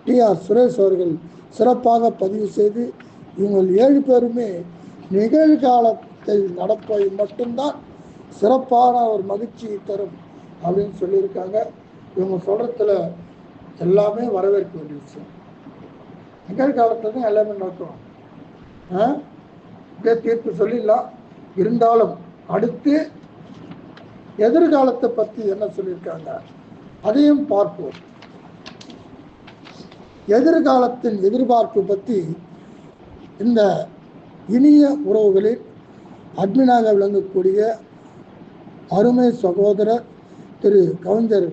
Speaker 2: TR சுரேஷ் அவர்கள் சிறப்பாக பதிவு செய்து இவங்கள் 7 பேருமே நிகழ்காலத்தில் நடப்பதை மட்டும்தான் சிறப்பான ஒரு மகிழ்ச்சியை தரும் அப்படின்னு சொல்லியிருக்காங்க. இவங்க சொல்கிறதுல எல்லாமே வரவேற்க வேண்டிய விஷயம். நிகழ்காலத்தில் தான் எல்லாமே நடக்கும். இதே தீர்ப்பு சொல்லிடலாம். இருந்தாலும் அடுத்து எதிர்காலத்தை பற்றி என்ன சொல்லியிருக்காங்க அதையும் பார்ப்போம். எதிர்காலத்தின் எதிர்பார்ப்பு பற்றி இந்த இனிய உறவுகளில் அட்மினாக விளங்கக்கூடிய அருமை சகோதரர் திரு கவிஞர்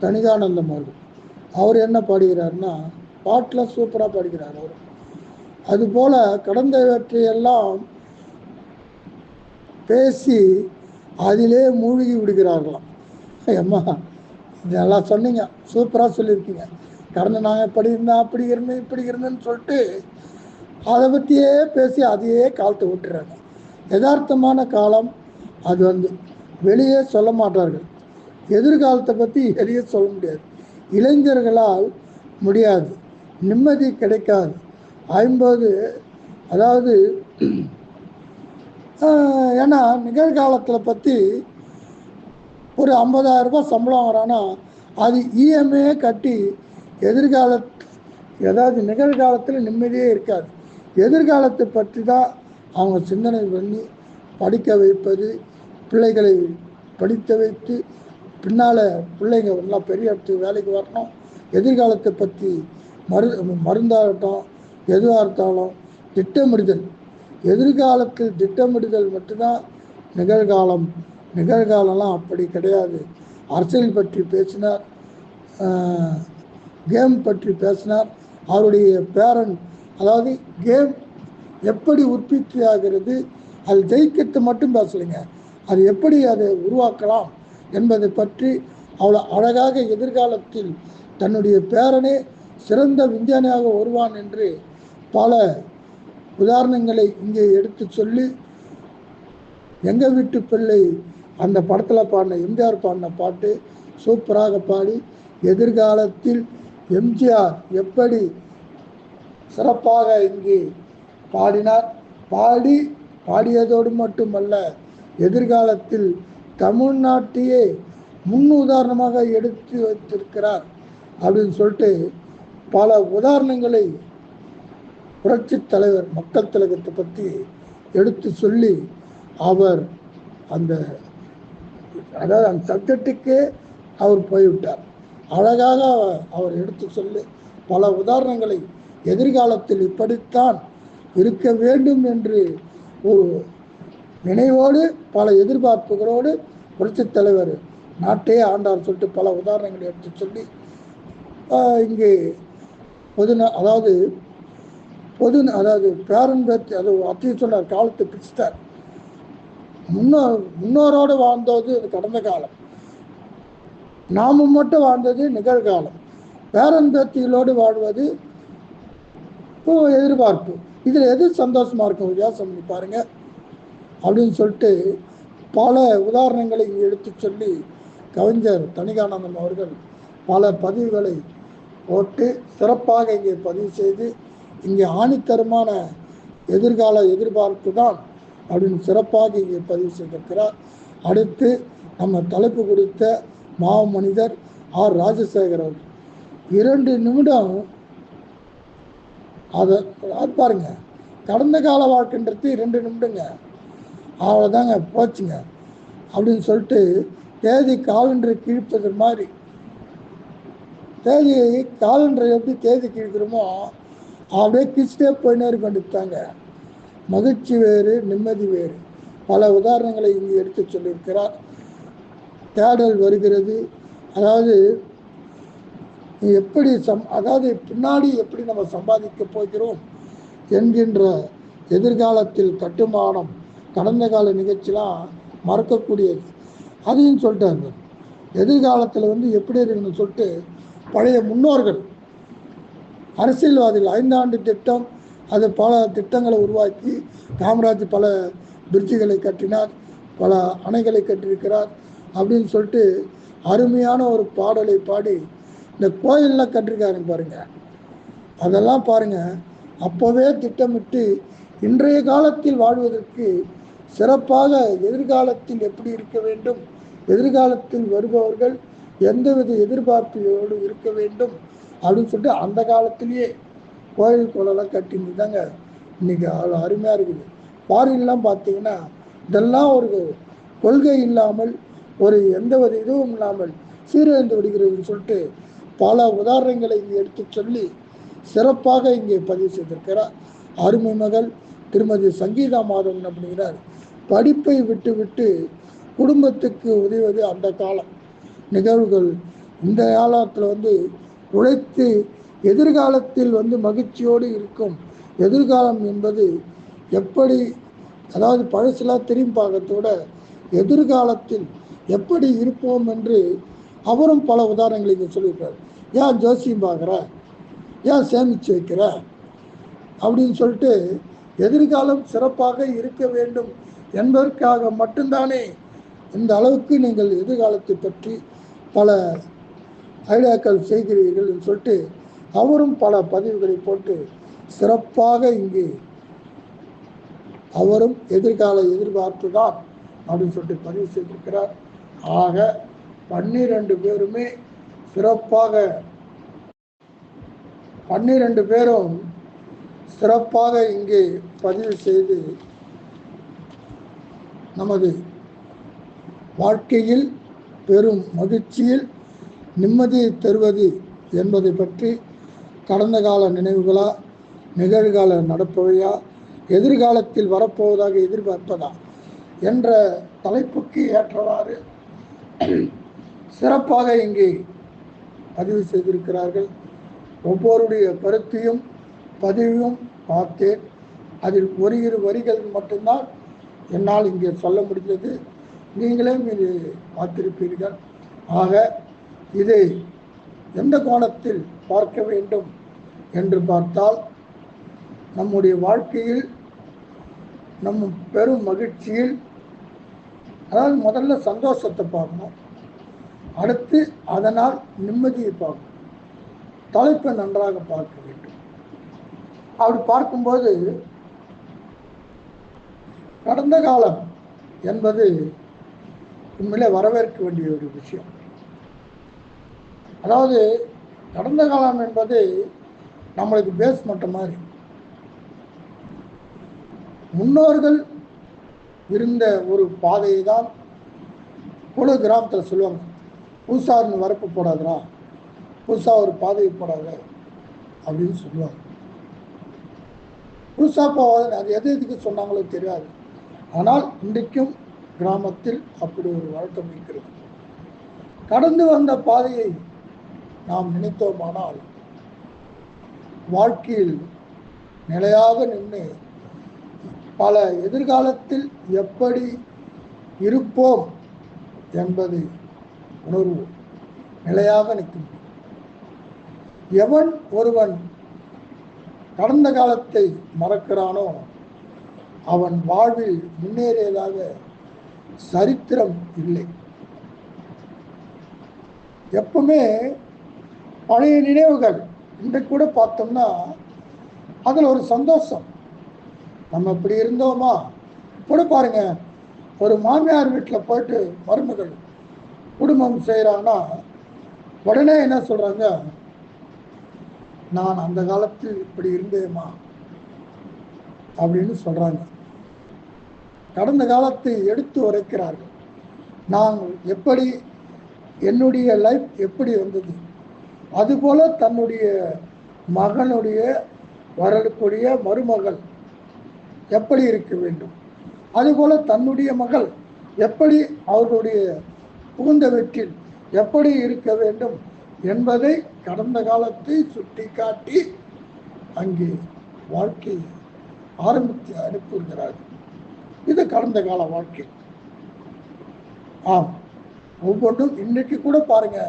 Speaker 2: தணிகானந்தம் அவர்கள், அவர் என்ன பாடுகிறார்னா, பாட்டில் சூப்பராக பாடுகிறார் அவர். அதுபோல் கடந்தவற்றையெல்லாம் பேசி அதிலே மூழ்கி விடுகிறார்களாம். அம்மா இதெல்லாம் சொன்னீங்க, சூப்பராக சொல்லியிருக்கீங்க. கடந்த நாங்கள் இப்படி இருந்தேன், அப்படி இருந்தேன், இப்படி இருந்தேன்னு சொல்லிட்டு அதை பற்றியே பேசி அதையே காலத்தை விட்டுறாங்க. யதார்த்தமான காலம் அது வெளியே சொல்ல மாட்டார்கள். எதிர்காலத்தை பற்றி வெளியே சொல்ல முடியாது. இளைஞர்களால் முடியாது, நிம்மதி கிடைக்காது. 50 அதாவது ஏன்னா நிகழ்காலத்தில் பற்றி ஒரு 50,000 ரூபாய் சம்பளம் வரானா அது இஎம்ஐ கட்டி ஏதாவது நிகழ்காலத்தில் நிம்மதியே இருக்காது. எதிர்காலத்தை பற்றி தான் அவங்க சிந்தனை பண்ணி படிக்க வைப்பது, பிள்ளைகளை படிக்க வைத்து பின்னால் பிள்ளைங்க எல்லாம் பெரிய இடத்துக்கு வேலைக்கு வரணும். எதிர்காலத்தை பற்றி மருந்தாகட்டும் எதுவாக இருந்தாலும் திட்டமிடுதல், எதிர்காலத்தில் திட்டமிடுதல் மட்டும்தான் நிகழ்காலம். நிகழ்காலம்லாம் அப்படி கிடையாது. அரசியல் பற்றி பேசினார், கேம் பற்றி பேசினார். அவருடைய பேரன், அதாவது கேம் எப்படி உற்பத்தி ஆகிறது, அது ஜெயிக்கிறது மட்டும் பேசலைங்க, அது எப்படி அதை உருவாக்கலாம் என்பதை பற்றி அவ்வளோ அழகாக எதிர்காலத்தில் தன்னுடைய பேரனே சிறந்த விஞ்ஞானியாக வருவான் என்று பல உதாரணங்களை இங்கே எடுத்து சொல்லி, எங்கள் வீட்டு பிள்ளை அந்த படத்தில் பாடின எம்ஜிஆர் பாடின பாட்டு சூப்பராக பாடி எதிர்காலத்தில் எம்ஜிஆர் எப்படி சிறப்பாக இங்கே பாடினார். பாடியதோடு மட்டுமல்ல, எதிர்காலத்தில் தமிழ்நாட்டையே முன்னுதாரணமாக எடுத்து வைத்திருக்கிறார் அப்படின்னு சொல்லிட்டு பல உதாரணங்களை புரட்சி தலைவர் மக்கள் திலகத்தை பற்றி எடுத்து சொல்லி அவர் அதாவது அந்த சப்ஜெக்டுக்கே அவர் போய்விட்டார். அழகாக அவர் எடுத்து சொல்லி பல உதாரணங்களை எதிர்காலத்தில் இப்படித்தான் இருக்க வேண்டும் என்று ஒரு நினைவோடு பல எதிர்பார்ப்புகளோடு புரட்சி தலைவர் நாட்டையே ஆண்டார் சொல்லிட்டு பல உதாரணங்களை எடுத்து சொல்லி இங்கே அதாவது பேரன் பேச்சு அது அத்தையும் சொன்னார், காலத்தை பிடிச்சிட்டார். முன்னோரோடு வாழ்ந்தது அது கடந்த காலம், நாம மட்டும் வாழ்ந்தது நிகழ்காலம். பேரன் பேத்திகளோடு வாழ்வது எதிர்பார்ப்பு. இதில் எது சந்தோஷமா இருக்கும் வித்தியாசம் பண்ணி பாருங்க அப்படின்னு சொல்லிட்டு பல உதாரணங்களை இங்கே எடுத்து சொல்லி கவிஞர் தணிகானந்தம் அவர்கள் பல பதிவுகளை போட்டு சிறப்பாக இங்கே பதிவு செய்து இங்கே ஆணித்தரமான எதிர்கால எதிர்பார்ப்பு தான் அப்படின்னு சிறப்பாக இங்கே பதிவு செய்திருக்கிறார். அடுத்து நம்ம தலைப்பு குறித்த மாமனிதர் ஆர் ராஜசேகர் அவர்கள் 2 நிமிடம் அதை பாருங்க. கடந்த கால வாழ்க்கைன்றது 2 நிமிடங்க, அவ்வளோதாங்க போச்சுங்க அப்படின்னு சொல்லிட்டு தேதி காலண்டரை கிழிப்பது மாதிரி, தேதி காலண்டரை எப்படி தேதி கிழிக்கிறோமோ அப்படியே கிழிச்சிட்டே போயினே இருக்க வேண்டியதாங்க. மகிழ்ச்சி வேறு, நிம்மதி வேறு. பல உதாரணங்களை இங்கே எடுத்து சொல்லியிருக்கிறார். தேடல் வருகிறது, அதாவது எப்படி அதாவது பின்னாடி எப்படி நம்ம சம்பாதிக்க போகிறோம் என்கின்ற எதிர்காலத்தில் கட்டுமானம், கடந்த கால நிகழ்ச்சிலாம் மறக்கக்கூடியது. அதையும் சொல்லிட்டாங்க. எதிர்காலத்தில் எப்படி இருக்குன்னு சொல்லிட்டு பழைய முன்னோர்கள் அரசியல்வாதிகள் 5 ஆண்டு திட்டம், அது பல திட்டங்களை உருவாக்கி காமராஜ் பல பிரிட்ஜுகளை கட்டினார், பல அணைகளை கட்டியிருக்கிறார் அப்படின்னு சொல்லிட்டு அருமையான ஒரு பாடலை பாடி இந்த கோயிலெலாம் கட்டிருக்காருங்க பாருங்க. அதெல்லாம் பாருங்க, அப்போவே திட்டமிட்டு இன்றைய காலத்தில் வாழ்வதற்கு சிறப்பாக எதிர்காலத்தில் எப்படி இருக்க வேண்டும் எதிர்காலத்தில் வருபவர்கள் எந்தவித எதிர்பார்ப்போடு இருக்க வேண்டும் அப்படின்னு சொல்லிட்டு அந்த காலத்திலேயே கோயில் குளம்லாம் கட்டியிருந்தாங்க. இன்னைக்கு அவ்வளோ அருமையாக இருக்குது. ஃபாரின்லாம் பார்த்தீங்கன்னா இதெல்லாம் ஒரு கொள்கை இல்லாமல், ஒரு எந்த ஒரு இதுவும் இல்லாமல் சீரழிந்து விடுகிறதுன்னு சொல்லிட்டு பல உதாரணங்களை இங்கே எடுத்து சொல்லி சிறப்பாக இங்கே பதிவு செய்திருக்கிறார் அருமை மகள் திருமதி சங்கீதா மாதவன் அப்படிங்கிறார். படிப்பை விட்டு விட்டு குடும்பத்துக்கு உதவுவது அந்த காலம் நிகழ்வுகள். இந்த காலத்தில் உழைத்து எதிர்காலத்தில் மகிழ்ச்சியோடு இருக்கும் எதிர்காலம் என்பது எப்படி, அதாவது பழசெல்லாம் திரும்பி பார்க்கறதோட எதிர்காலத்தில் எப்படி இருப்போம் என்று அவரும் பல உதாரணங்களை இங்கே சொல்லியிருக்கார். ஏன் ஜோசியம் பார்க்குற, ஏன் சேமித்து வைக்கிற அப்படின்னு சொல்லிட்டு எதிர்காலம் சிறப்பாக இருக்க வேண்டும் என்பதற்காக மட்டும்தானே இந்த அளவுக்கு நீங்கள் எதிர்காலத்தை பற்றி பல ஐடியாக்கள் செய்கிறீர்கள் என்று சொல்லிட்டு அவரும் பல பதிவுகளை போட்டு சிறப்பாக இங்கு அவரும் எதிர்கால எதிர்பார்ப்பு தான் அப்படின்னு சொல்லிட்டு பதிவு செய்திருக்கிறார். ஆக 12 பேருமே சிறப்பாக 12 பேரும் சிறப்பாக இங்கே பதிவு செய்து நமது வாழ்க்கையில் பெரும் மகிழ்ச்சியில் நிம்மதியை தருவது என்பதை பற்றி கடந்த கால நினைவுகளா, நிகழ்கால நடப்பவையா, எதிர்காலத்தில் வரப்போவதாக எதிர்பார்ப்பதா என்ற தலைப்புக்கு ஏற்றவாறு சிறப்பாக இங்கே பதிவு செய்திருக்கிறார்கள். ஒவ்வொருடைய கருத்தையும் பதிவும் பார்த்தேன். அதில் ஒரு இரு வரிகள் மட்டும்தான் என்னால் இங்கே சொல்ல முடிந்தது. நீங்களே இது பார்த்திருப்பீர்கள். ஆக இதை எந்த கோணத்தில் பார்க்க வேண்டும் என்று பார்த்தால், நம்முடைய வாழ்க்கையில் நம்ம பெரும் மகிழ்ச்சியில், அதாவது முதல்ல சந்தோஷத்தை பார்க்கணும், அடுத்து அதனால் நிம்மதியை பார்க்கணும், தலைப்பை நன்றாக பார்க்க வேண்டும். அப்படி பார்க்கும்போது கடந்த காலம் என்பது உண்மையிலே வரவேற்க வேண்டிய ஒரு விஷயம். அதாவது கடந்த காலம் என்பது நம்மளுக்கு பேஸ் மட்டும் மாதிரி. முன்னோர்கள் இருந்த ஒரு பாதையை தான் கூட கிராமத்தில் சொல்லுவாங்க, புதுசாக வரப்பு போடாதா, புதுசாக ஒரு பாதையை போடாத அப்படின்னு சொல்லுவாங்க. புதுசாக போகாது, அது எதுக்கு சொன்னாங்களோ தெரியாது. ஆனால் இன்றைக்கும் கிராமத்தில் அப்படி ஒரு வழக்கம் இருக்கிறது. கடந்து வந்த பாதையை நாம் நினைத்தோமானால் வாழ்க்கையில் நிலையாக நின்று பல எதிர்காலத்தில் எப்படி இருப்போம் என்பதை உணர்வோம், நிலையாக நிற்கும். எவன் ஒருவன் கடந்த காலத்தை மறக்கிறானோ அவன் வாழ்வில் முன்னேறியதாக சரித்திரம் இல்லை. எப்பவுமே பழைய நினைவுகள் இன்றைக்கு கூட பார்த்தோம்னா அதில் ஒரு சந்தோஷம். நம்ம இப்படி இருந்தோமா கூட பாருங்க, ஒரு மாமியார் வீட்டில் போயிட்டு மருமகள் குடும்பம் செய்கிறாங்கன்னா உடனே என்ன சொல்கிறாங்க, நான் அந்த காலத்தில் இப்படி இருந்தேம்மா அப்படின்னு சொல்கிறாங்க. கடந்த காலத்தை எடுத்து உரைக்கிறார்கள். நான் எப்படி, என்னுடைய லைஃப் எப்படி வந்தது, அதுபோல் தன்னுடைய மகனுடைய வரக்கூடிய மருமகள் எப்படி இருக்க வேண்டும், அதுபோல் தன்னுடைய மகள் எப்படி அவர்களுடைய புகுந்த வீட்டில் எப்படி இருக்க வேண்டும் என்பதை கடந்த காலத்தை சுட்டி காட்டி அங்கே வாழ்க்கை ஆரம்பித்து அனுப்புகிறார்கள். இது கடந்த கால வாழ்க்கை. ஆம், ஒவ்வொன்றும் இன்றைக்கு கூட பாருங்க,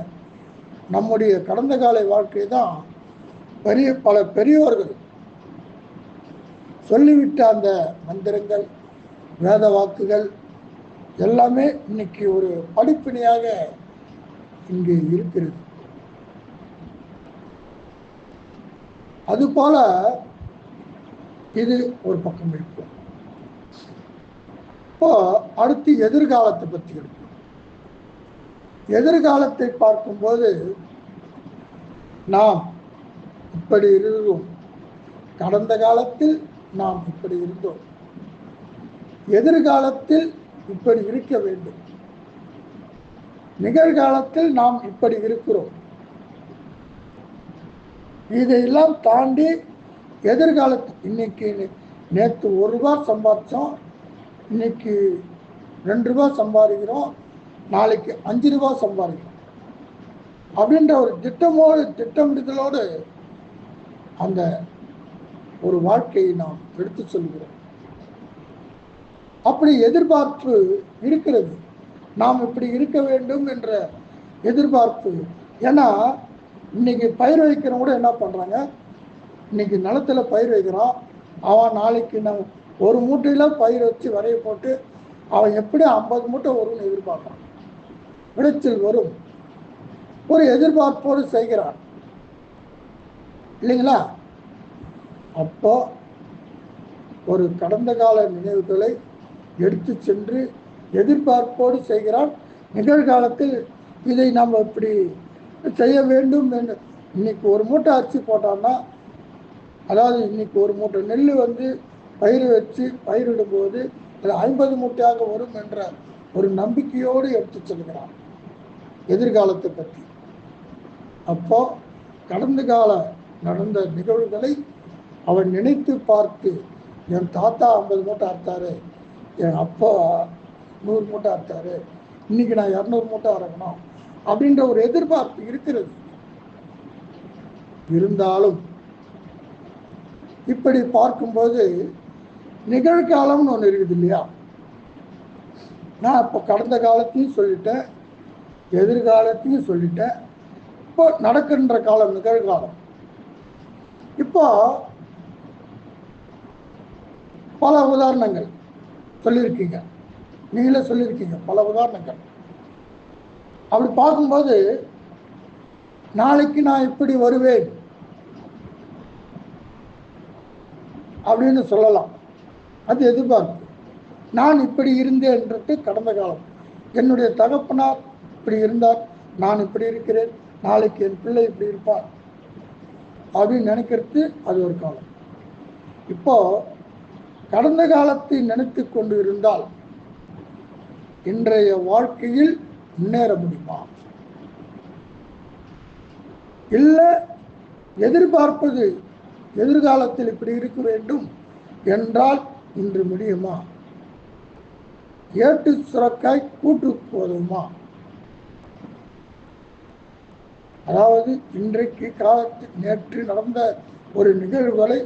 Speaker 2: நம்முடைய கடந்த கால வாழ்க்கை தான் பல பெரியோர்கள் சொல்லிவிட்ட அந்த மந்திரங்கள், வேத வாக்குகள் எல்லாமே இன்னைக்கு ஒரு படிப்பினையாக இங்கே இருக்கிறது. அதுபோல இது ஒரு பக்கம் இருக்கும். இப்போ அடுத்து எதிர்காலத்தை பற்றி எடுப்போம். எதிர்காலத்தை பார்க்கும்போது நாம் இப்படி இருந்தோம், கடந்த காலத்தில் நாம் இப்படி இருந்தோம், எதிர்காலத்தில் இப்படி இருக்க வேண்டும், நிகழ்காலத்தில் நாம் இப்படி இருக்கிறோம். இதையெல்லாம் தாண்டி எதிர்காலத்தில் இன்னைக்கு நேற்று ₹1 சம்பாதிச்சோம், இன்னைக்கு ₹2 சம்பாதிக்கிறோம், நாளைக்கு ₹5 சம்பாதிக்கிறோம் அப்படின்ற ஒரு திட்டமிடுதலோடு அந்த ஒரு வாழ்க்கையை நாம் எடுத்து சொல்கிறோம். அப்படி எதிர்பார்ப்பு இருக்கிறது, நாம் இப்படி இருக்க வேண்டும் என்ற எதிர்பார்ப்பு. ஏன்னா இன்னைக்கு பயிர் வைக்கிறவங்க கூட என்ன பண்றாங்க, இன்னைக்கு நிலத்துல பயிர் வைக்கிறான், அவன் நாளைக்கு நம்ம ஒரு மூட்டையில பயிர் வச்சு வரைய போட்டு அவன் எப்படி 50 மூட்டை வரும்னு எதிர்பார்க்கிறான், விளைச்சல் வரும் ஒரு எதிர்பார்ப்போடு செய்கிறான் இல்லைங்களா? அப்போ ஒரு கடந்த கால நினைவுகளை எடுத்து சென்று எதிர்பார்ப்போடு செய்கிறான். நிகழ்காலத்தில் இதை நாம் இப்படி செய்ய வேண்டும் என்று இன்னைக்கு ஒரு மூட்டை அரிசி போட்டான்னா, அதாவது இன்னைக்கு ஒரு மூட்டை நெல் வந்து பயிர் வச்சு பயிரிடும்போது அது 50 மூட்டையாக வரும் என்ற ஒரு நம்பிக்கையோடு எடுத்து செல்கிறான் எதிர்காலத்தை பற்றி. அப்போ கடந்த கால நடந்த நிகழ்வுகளை அவன் நினைத்து பார்த்து, என் தாத்தா 50 மூட்டை அறுத்தாரு, என் அப்பா 100 மூட்டை அறுத்தாரு, இன்னைக்கு நான் 200 மூட்டை அறுக்கணும் அப்படின்ற ஒரு எதிர்பார்ப்பு இருக்கிறது. இருந்தாலும் இப்படி பார்க்கும்போது நிகழ்காலம்னு ஒன்று இருக்குது இல்லையா? நான் இப்போ கடந்த காலத்தையும் சொல்லிட்டேன், எதிர்காலத்தையும் சொல்லிட்டேன், இப்போ நடக்கின்ற காலம் நிகழ்காலம். இப்போ பல உதாரணங்கள் சொல்லியிருக்கீங்க, நீங்களே சொல்லியிருக்கீங்க பல உதாரணங்கள். அப்படி பார்க்கும்போது நாளைக்கு நான் இப்படி வருவேன் அப்படின்னு சொல்லலாம், அது எதிர்பார்ப்பு. நான் இப்படி இருந்தேன்றது கடந்த காலம், என்னுடைய தகப்பனார் இப்படி இருந்தார், நான் இப்படி இருக்கிறேன், நாளைக்கு என் பிள்ளை இப்படி இருப்பார் அப்படின்னு நினைக்கிறது அது ஒரு காலம். இப்போ கடந்த காலத்தை நினைத்து கொண்டு இருந்தால் இன்றைய வாழ்க்கையில் முன்னேற முடியுமா? இல்லை எதிர்பார்ப்பது எதிர்காலத்தில் இப்படி இருக்க வேண்டும் என்றால் இன்று முடியுமா? ஏட்டு சுரக்காய் கூட்டு போதுமா? அதாவது இன்றைக்கு காலத்தில் நேற்று நடந்த ஒரு நிகழ்வுகளை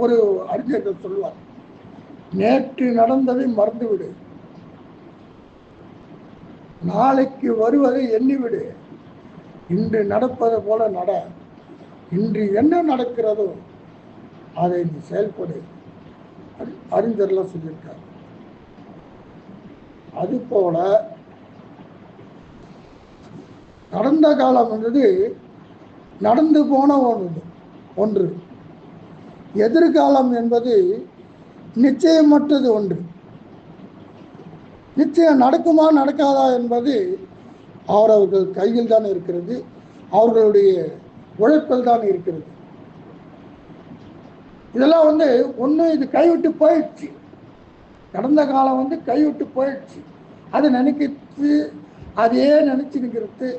Speaker 2: ஒரு அறிஞர்கள் சொல்வார், நேற்று நடந்ததை மறந்துவிடு, நாளைக்கு வருவதை எண்ணிவிடு, இன்று நடப்பது போல நட, இன்று என்ன நடக்கிறதோ அதை நீ செயல்படு. அறிஞர்லாம் சொல்லியிருக்கார். அதுபோல கடந்த காலம் என்பது நடந்து போன ஒன்று, எதிர்காலம் என்பது நிச்சயமற்றது ஒன்று. நிச்சயம் நடக்குமா நடக்காதா என்பது அவரவர்கள் கையில் தான் இருக்கிறது, அவர்களுடைய உழைப்பில் தான் இருக்கிறது. இதெல்லாம் ஒன்று இது கைவிட்டு போயிடுச்சு, கடந்த காலம் கைவிட்டு போயிடுச்சு, அது நினைக்கிறது, அதையே நினைச்சுக்கிறது,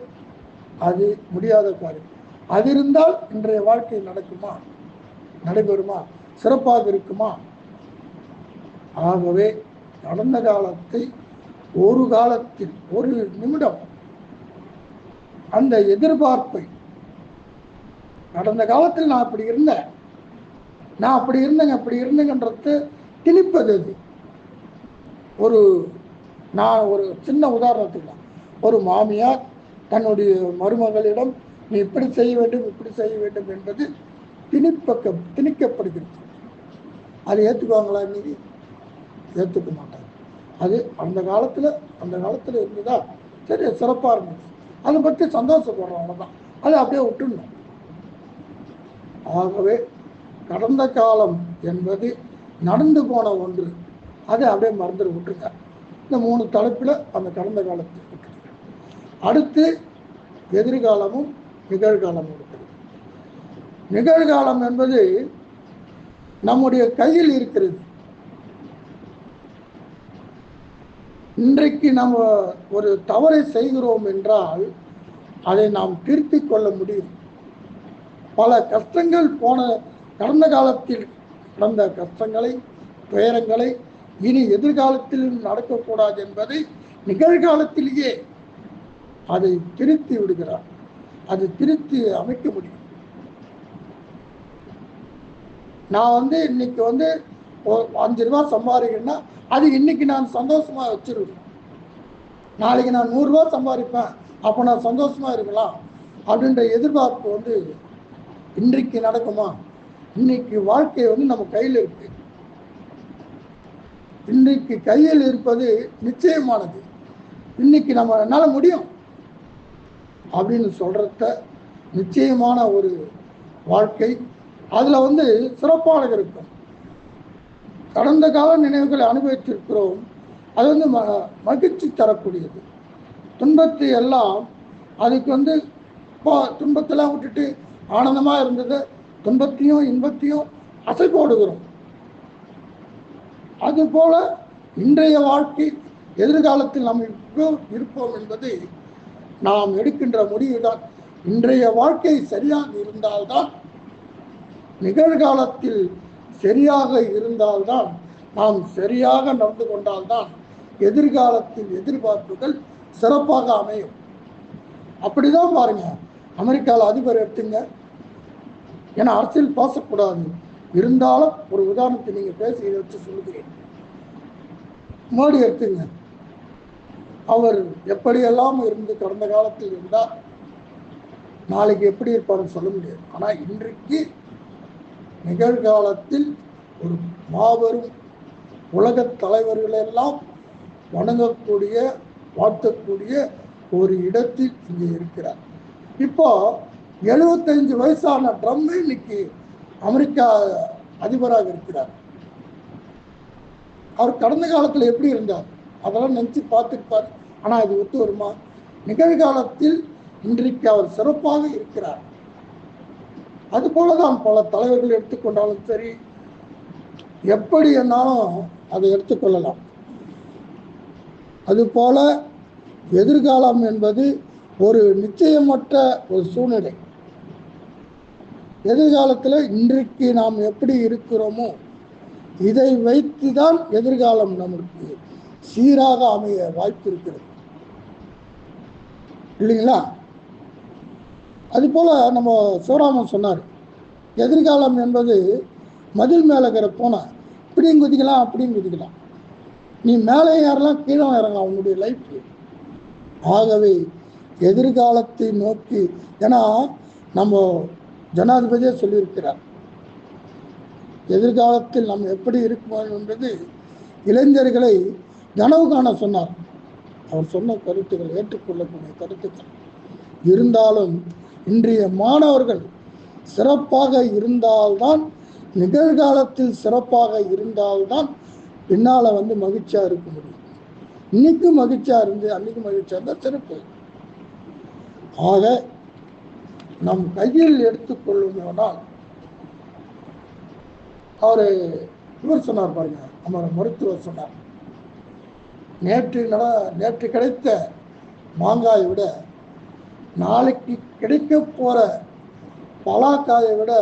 Speaker 2: அது முடியாத காரியம். அது இருந்தால் இன்றைய வாழ்க்கை நடக்குமா, நடைபெறுமா, சிறப்பாக இருக்குமா? ஆகவே கடந்த காலத்தை ஒரு காலத்தில் ஒரு நிமிடம் அந்த எதிர்பார்ப்பை, கடந்த காலத்தில் நான் அப்படி இருந்தேன், நான் அப்படி இருந்தேங்கன்றது திணிப்பது. நான் ஒரு சின்ன உதாரணத்துக்கு தான், ஒரு மாமியார் தன்னுடைய மருமகளிடம் நீ இப்படி செய்ய வேண்டும் இப்படி செய்ய வேண்டும் என்பது திணிக்கப்படுகிறது. அதை ஏற்றுக்குவாங்களா? இன்னைக்கு ஏற்றுக்க மாட்டாங்க. அது அந்த காலத்தில் இருந்ததா சரி, சிறப்பாக இருந்துச்சு, அதை பற்றி சந்தோஷப்படுறவங்க தான், அதை அப்படியே விட்டுடணும். ஆகவே கடந்த காலம் என்பது நடந்து போன ஒன்று, அதை அப்படியே மறந்துட்டு விட்டுருங்க. இந்த 3 தலைப்பில் அந்த கடந்த காலத்தை விட்டுருங்க. அடுத்து எதிர்காலமும் நிகழ்காலமும் இருக்கிறது. நிகழ்காலம் என்பது நம்முடைய கையில் இருக்கிறது. இன்றைக்கு நம்ம ஒரு தவறை செய்கிறோம் என்றால் அதை நாம் திருத்திக் கொள்ள முடியும். பல கஷ்டங்கள் கடந்த காலத்தில் நடந்த கஷ்டங்களை, துயரங்களை இனி எதிர்காலத்திலும் நடக்கக்கூடாது என்பதை நிகழ்காலத்திலேயே அதை திருத்தி விடுகிறார். அது திருத்தி அமைக்க முடியும். நான் இன்னைக்கு 5 ரூபா சம்பாதிக்கிறேன்னா அது இன்னைக்கு நான் சந்தோஷமா வச்சிருக்கேன். நாளைக்கு நான் 100 ரூபா சம்பாதிப்பேன், அப்போ நான் சந்தோஷமா இருக்கலாம் அப்படின்ற எதிர்பார்ப்பு இன்றைக்கு நடக்குமா? இன்னைக்கு வாழ்க்கை நம்ம கையில் இருக்கு. இன்றைக்கு கையில் இருப்பது நிச்சயமானது. இன்னைக்கு என்னால முடியும் அப்படின்னு சொல்றத நிச்சயமான ஒரு வாழ்க்கை. அதுல சிறப்பாக இருக்கும். கடந்த கால நினைவுகளை அனுபவித்திருக்கிறோம். அது மகிழ்ச்சி தரக்கூடியது. துன்பத்தை எல்லாம் அதுக்கு துன்பத்தெல்லாம் விட்டுட்டு ஆனந்தமா இருந்தது. துன்பத்தையும் இன்பத்தையும் அசை போடுகிறோம். அதுபோல இன்றைய வாழ்க்கை, எதிர்காலத்தில் நாம் இருப்போம் என்பது நாம் எடுக்கின்ற முடிவுதான். இன்றைய வாழ்க்கை சரியாக இருந்தால்தான், நிகழ்காலத்தில் சரியாக இருந்தால்தான், நாம் சரியாக நடந்து கொண்டால்தான் எதிர்காலத்தில் எதிர்பார்ப்புகள் சிறப்பாக அமையும். அப்படிதான் பாருங்க, அமெரிக்காவில் அதிபர் எடுத்துங்க. ஏன்னா அரசியல் பேசக்கூடாது, இருந்தாலும் ஒரு உதாரணத்தை நீங்க பேசி வச்சு சொல்லுகிறேன். மோடி எடுத்துங்க. அவர் எப்படியெல்லாம் இருந்து கடந்த காலத்தில் இருந்தால் நாளைக்கு எப்படி இருப்பாருன்னு சொல்ல முடியாது. ஆனால் இன்றைக்கு நிகழ்காலத்தில் ஒரு மாபெரும் உலக தலைவர்களெல்லாம் வணங்கக்கூடிய, வாழ்த்தக்கூடிய ஒரு இடத்தில் இங்கே இருக்கிறார். இப்போ 75 வயசான ட்ரம்ப் இன்னைக்கு அமெரிக்கா அதிபராக இருக்கிறார். அவர் கடந்த காலத்தில் எப்படி இருந்தார் அதெல்லாம் நினைச்சு பார்த்துருப்பார். ஆனால் இது ஒத்து வருமா? நிகழ்காலத்தில் இன்றைக்கு அவர் சிறப்பாக இருக்கிறார். அது போலதான் பல தலைவர்கள் எடுத்துக்கொண்டாலும் சரி, எப்படி என்னாலும் அதை எடுத்துக்கொள்ளலாம். அதுபோல எதிர்காலம் என்பது ஒரு நிச்சயமற்ற ஒரு சூழ்நிலை. எதிர்காலத்தில் இன்றைக்கு நாம் எப்படி இருக்கிறோமோ இதை வைத்துதான் எதிர்காலம் நமக்கு சீராக அமைய வாய்ப்பு இருக்கிறது, இல்லைங்களா? அதுபோல நம்ம சிவராமன் சொன்னார், எதிர்காலம் என்பது மதில் மேலே இருக்கிற போனா இப்படியும் குதிக்கலாம் அப்படியும் குதிக்கலாம், நீ மேலே ஏறலாம் கீழே இறங்கலாம் உன்னுடைய லைஃப். ஆகவே எதிர்காலத்தை நோக்கி, ஏன்னா நம்ம ஜனாதிபதியே சொல்லியிருக்கிறார், எதிர்காலத்தில் நம்ம எப்படி இருக்குவோம் என்பது இளைஞர்களை கனவு காண சொன்னார். அவர் சொன்ன கருத்துக்கள் ஏற்றுக்கொள்ளக்கூடிய கருத்துக்கள் இருந்தாலும் இன்றைய மாணவர்கள் சிறப்பாக இருந்தால்தான், நிகழ்காலத்தில் சிறப்பாக இருந்தால்தான் பின்னால மகிழ்ச்சியா இருக்க முடியும். இன்னைக்கு மகிழ்ச்சியா இருந்து அன்னைக்கு மகிழ்ச்சியா இருந்தால் சிறப்பு. ஆக நம் கையில் எடுத்துக்கொள்ளுமானால், இவர் சொன்னார் பாருங்க, நம்ம மருத்துவர் சொன்னார், நேற்று கிடைத்த மாங்காயை விட நாளைக்கு கிடைக்க போற பலாக்காயை விட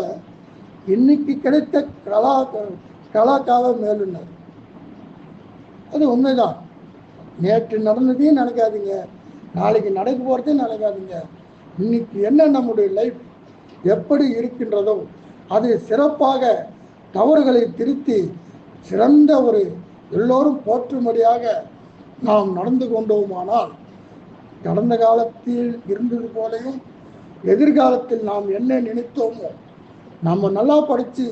Speaker 2: இன்னைக்கு கிடைத்த கலாக்காவை மேலுன்னார். அது உண்மைதான். நேற்று நடந்ததையும் நினைக்காதீங்க, நாளைக்கு நடக்க போறதையும் நினைக்காதீங்க. இன்னைக்கு என்ன நம்முடைய லைஃப் எப்படி இருக்கின்றதோ அது சிறப்பாக தவறுகளை திருத்தி சிறந்த ஒரு எல்லோரும் போற்றும்படியாக நாம் நடந்து கொண்டோமானால், கடந்த காலத்தில் இருந்தது போலையும் எதிர்காலத்தில் நாம் என்ன நினைத்தோமோ, நம்ம நல்லா படித்து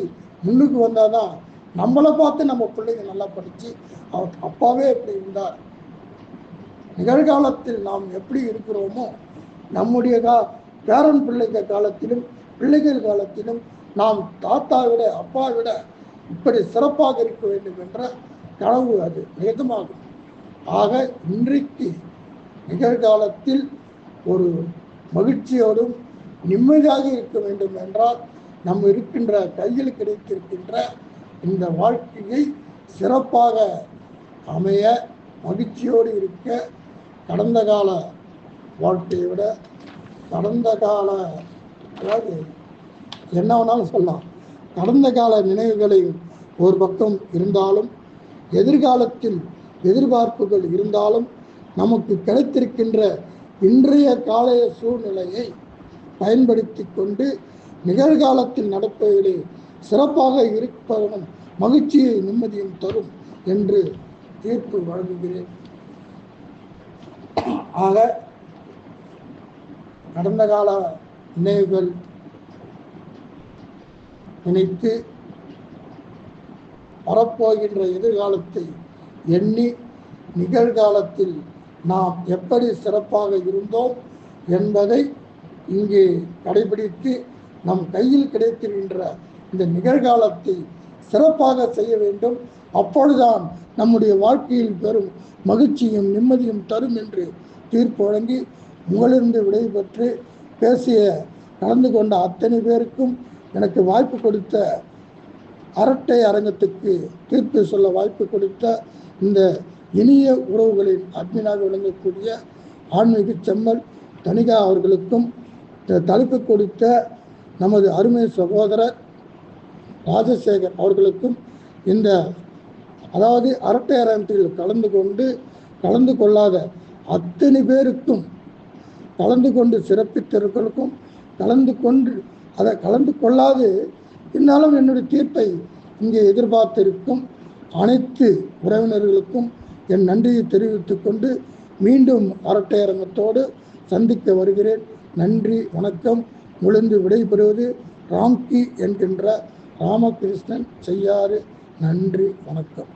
Speaker 2: முன்னுக்கு வந்தாதான் நம்மளை பார்த்து நம்ம பிள்ளைங்க நல்லா படித்து அவர் அப்பாவே எப்படி இருந்தார், நிகழ்காலத்தில் நாம் எப்படி இருக்கிறோமோ நம்முடைய பேரன் பிள்ளைகள் காலத்திலும் பிள்ளைகள் காலத்திலும் நாம் தாத்தா விட அப்பா விட இப்படி சிறப்பாக இருக்க வேண்டும் என்ற கனவு அது நிஜமாகும். ஆக இன்றைக்கு நிகழ்காலத்தில் ஒரு மகிழ்ச்சியோடும் நிம்மதியாக இருக்க வேண்டும் என்றால் நம்ம இருக்கின்ற கையில் கிடைத்திருக்கின்ற இந்த வாழ்க்கையை சிறப்பாக அமைய மகிழ்ச்சியோடு இருக்க கடந்த கால வாழ்க்கையை விட கடந்த கால அதாவது என்ன வேணாலும் சொல்லலாம், கடந்த கால நினைவுகளை ஒரு பக்கம் இருந்தாலும் எதிர்காலத்தில் எதிர்பார்ப்புகள் இருந்தாலும் நமக்கு கிடைத்திருக்கின்ற இன்றைய காலைய சூழ்நிலையை பயன்படுத்தி கொண்டு நிகழ்காலத்தில் நடப்பதிலே சிறப்பாக இருப்பவனும் மகிழ்ச்சியை நிம்மதியும் தரும் என்று தீர்ப்பு வழங்குகிறேன். ஆக கடந்த கால நினைவுகள் நினைத்து வரப்போகின்ற எதிர்காலத்தை எண்ணி நிகழ்காலத்தில் நாம் எப்படி சிறப்பாக இருந்தோம் என்பதை இங்கே கடைபிடித்து நம் கையில் கிடைத்திருக்கின்ற இந்த நிகழ்காலத்தை சிறப்பாக செய்ய வேண்டும். அப்பொழுதுதான் நம்முடைய வாழ்க்கையில் பெறும் மகிழ்ச்சியும் நிம்மதியும் தரும் என்று தீர்ப்பு வழங்கி உங்களிருந்து விடைபெற்று பேசிய கலந்து கொண்ட அத்தனை பேருக்கும் எனக்கு வாய்ப்பு கொடுத்த அரட்டை அரங்கத்துக்கு தீர்ப்பு சொல்ல வாய்ப்பு கொடுத்த இந்த இனிய உறவுகளின் அட்மினாக விளங்கக்கூடிய ஆன்மீக செம்மல் தனிகா அவர்களுக்கும் தலைப்பு கொடுத்த நமது அருமை சகோதரர் ராஜசேகர் அவர்களுக்கும் இந்த அதாவது அரட்டை அரங்கத்தில் கலந்து கொள்ளாத அத்தனை பேருக்கும் கலந்து கொண்டு சிறப்பித்தவர்களுக்கும் கலந்து கொள்ளாது இருந்தாலும் என்னுடைய தீர்ப்பை இங்கே எதிர்பார்த்திருக்கும் அனைத்து உறவினர்களுக்கும் என் நன்றியை தெரிவித்துக் கொண்டு மீண்டும் அரட்டை அரங்கத்தோடு சந்திக்க வருகிறேன். நன்றி, வணக்கம். முழுந்து விடைபெறுவது ராம்கி என்கின்ற ராமகிருஷ்ணன் செய்யாறு. நன்றி, வணக்கம்.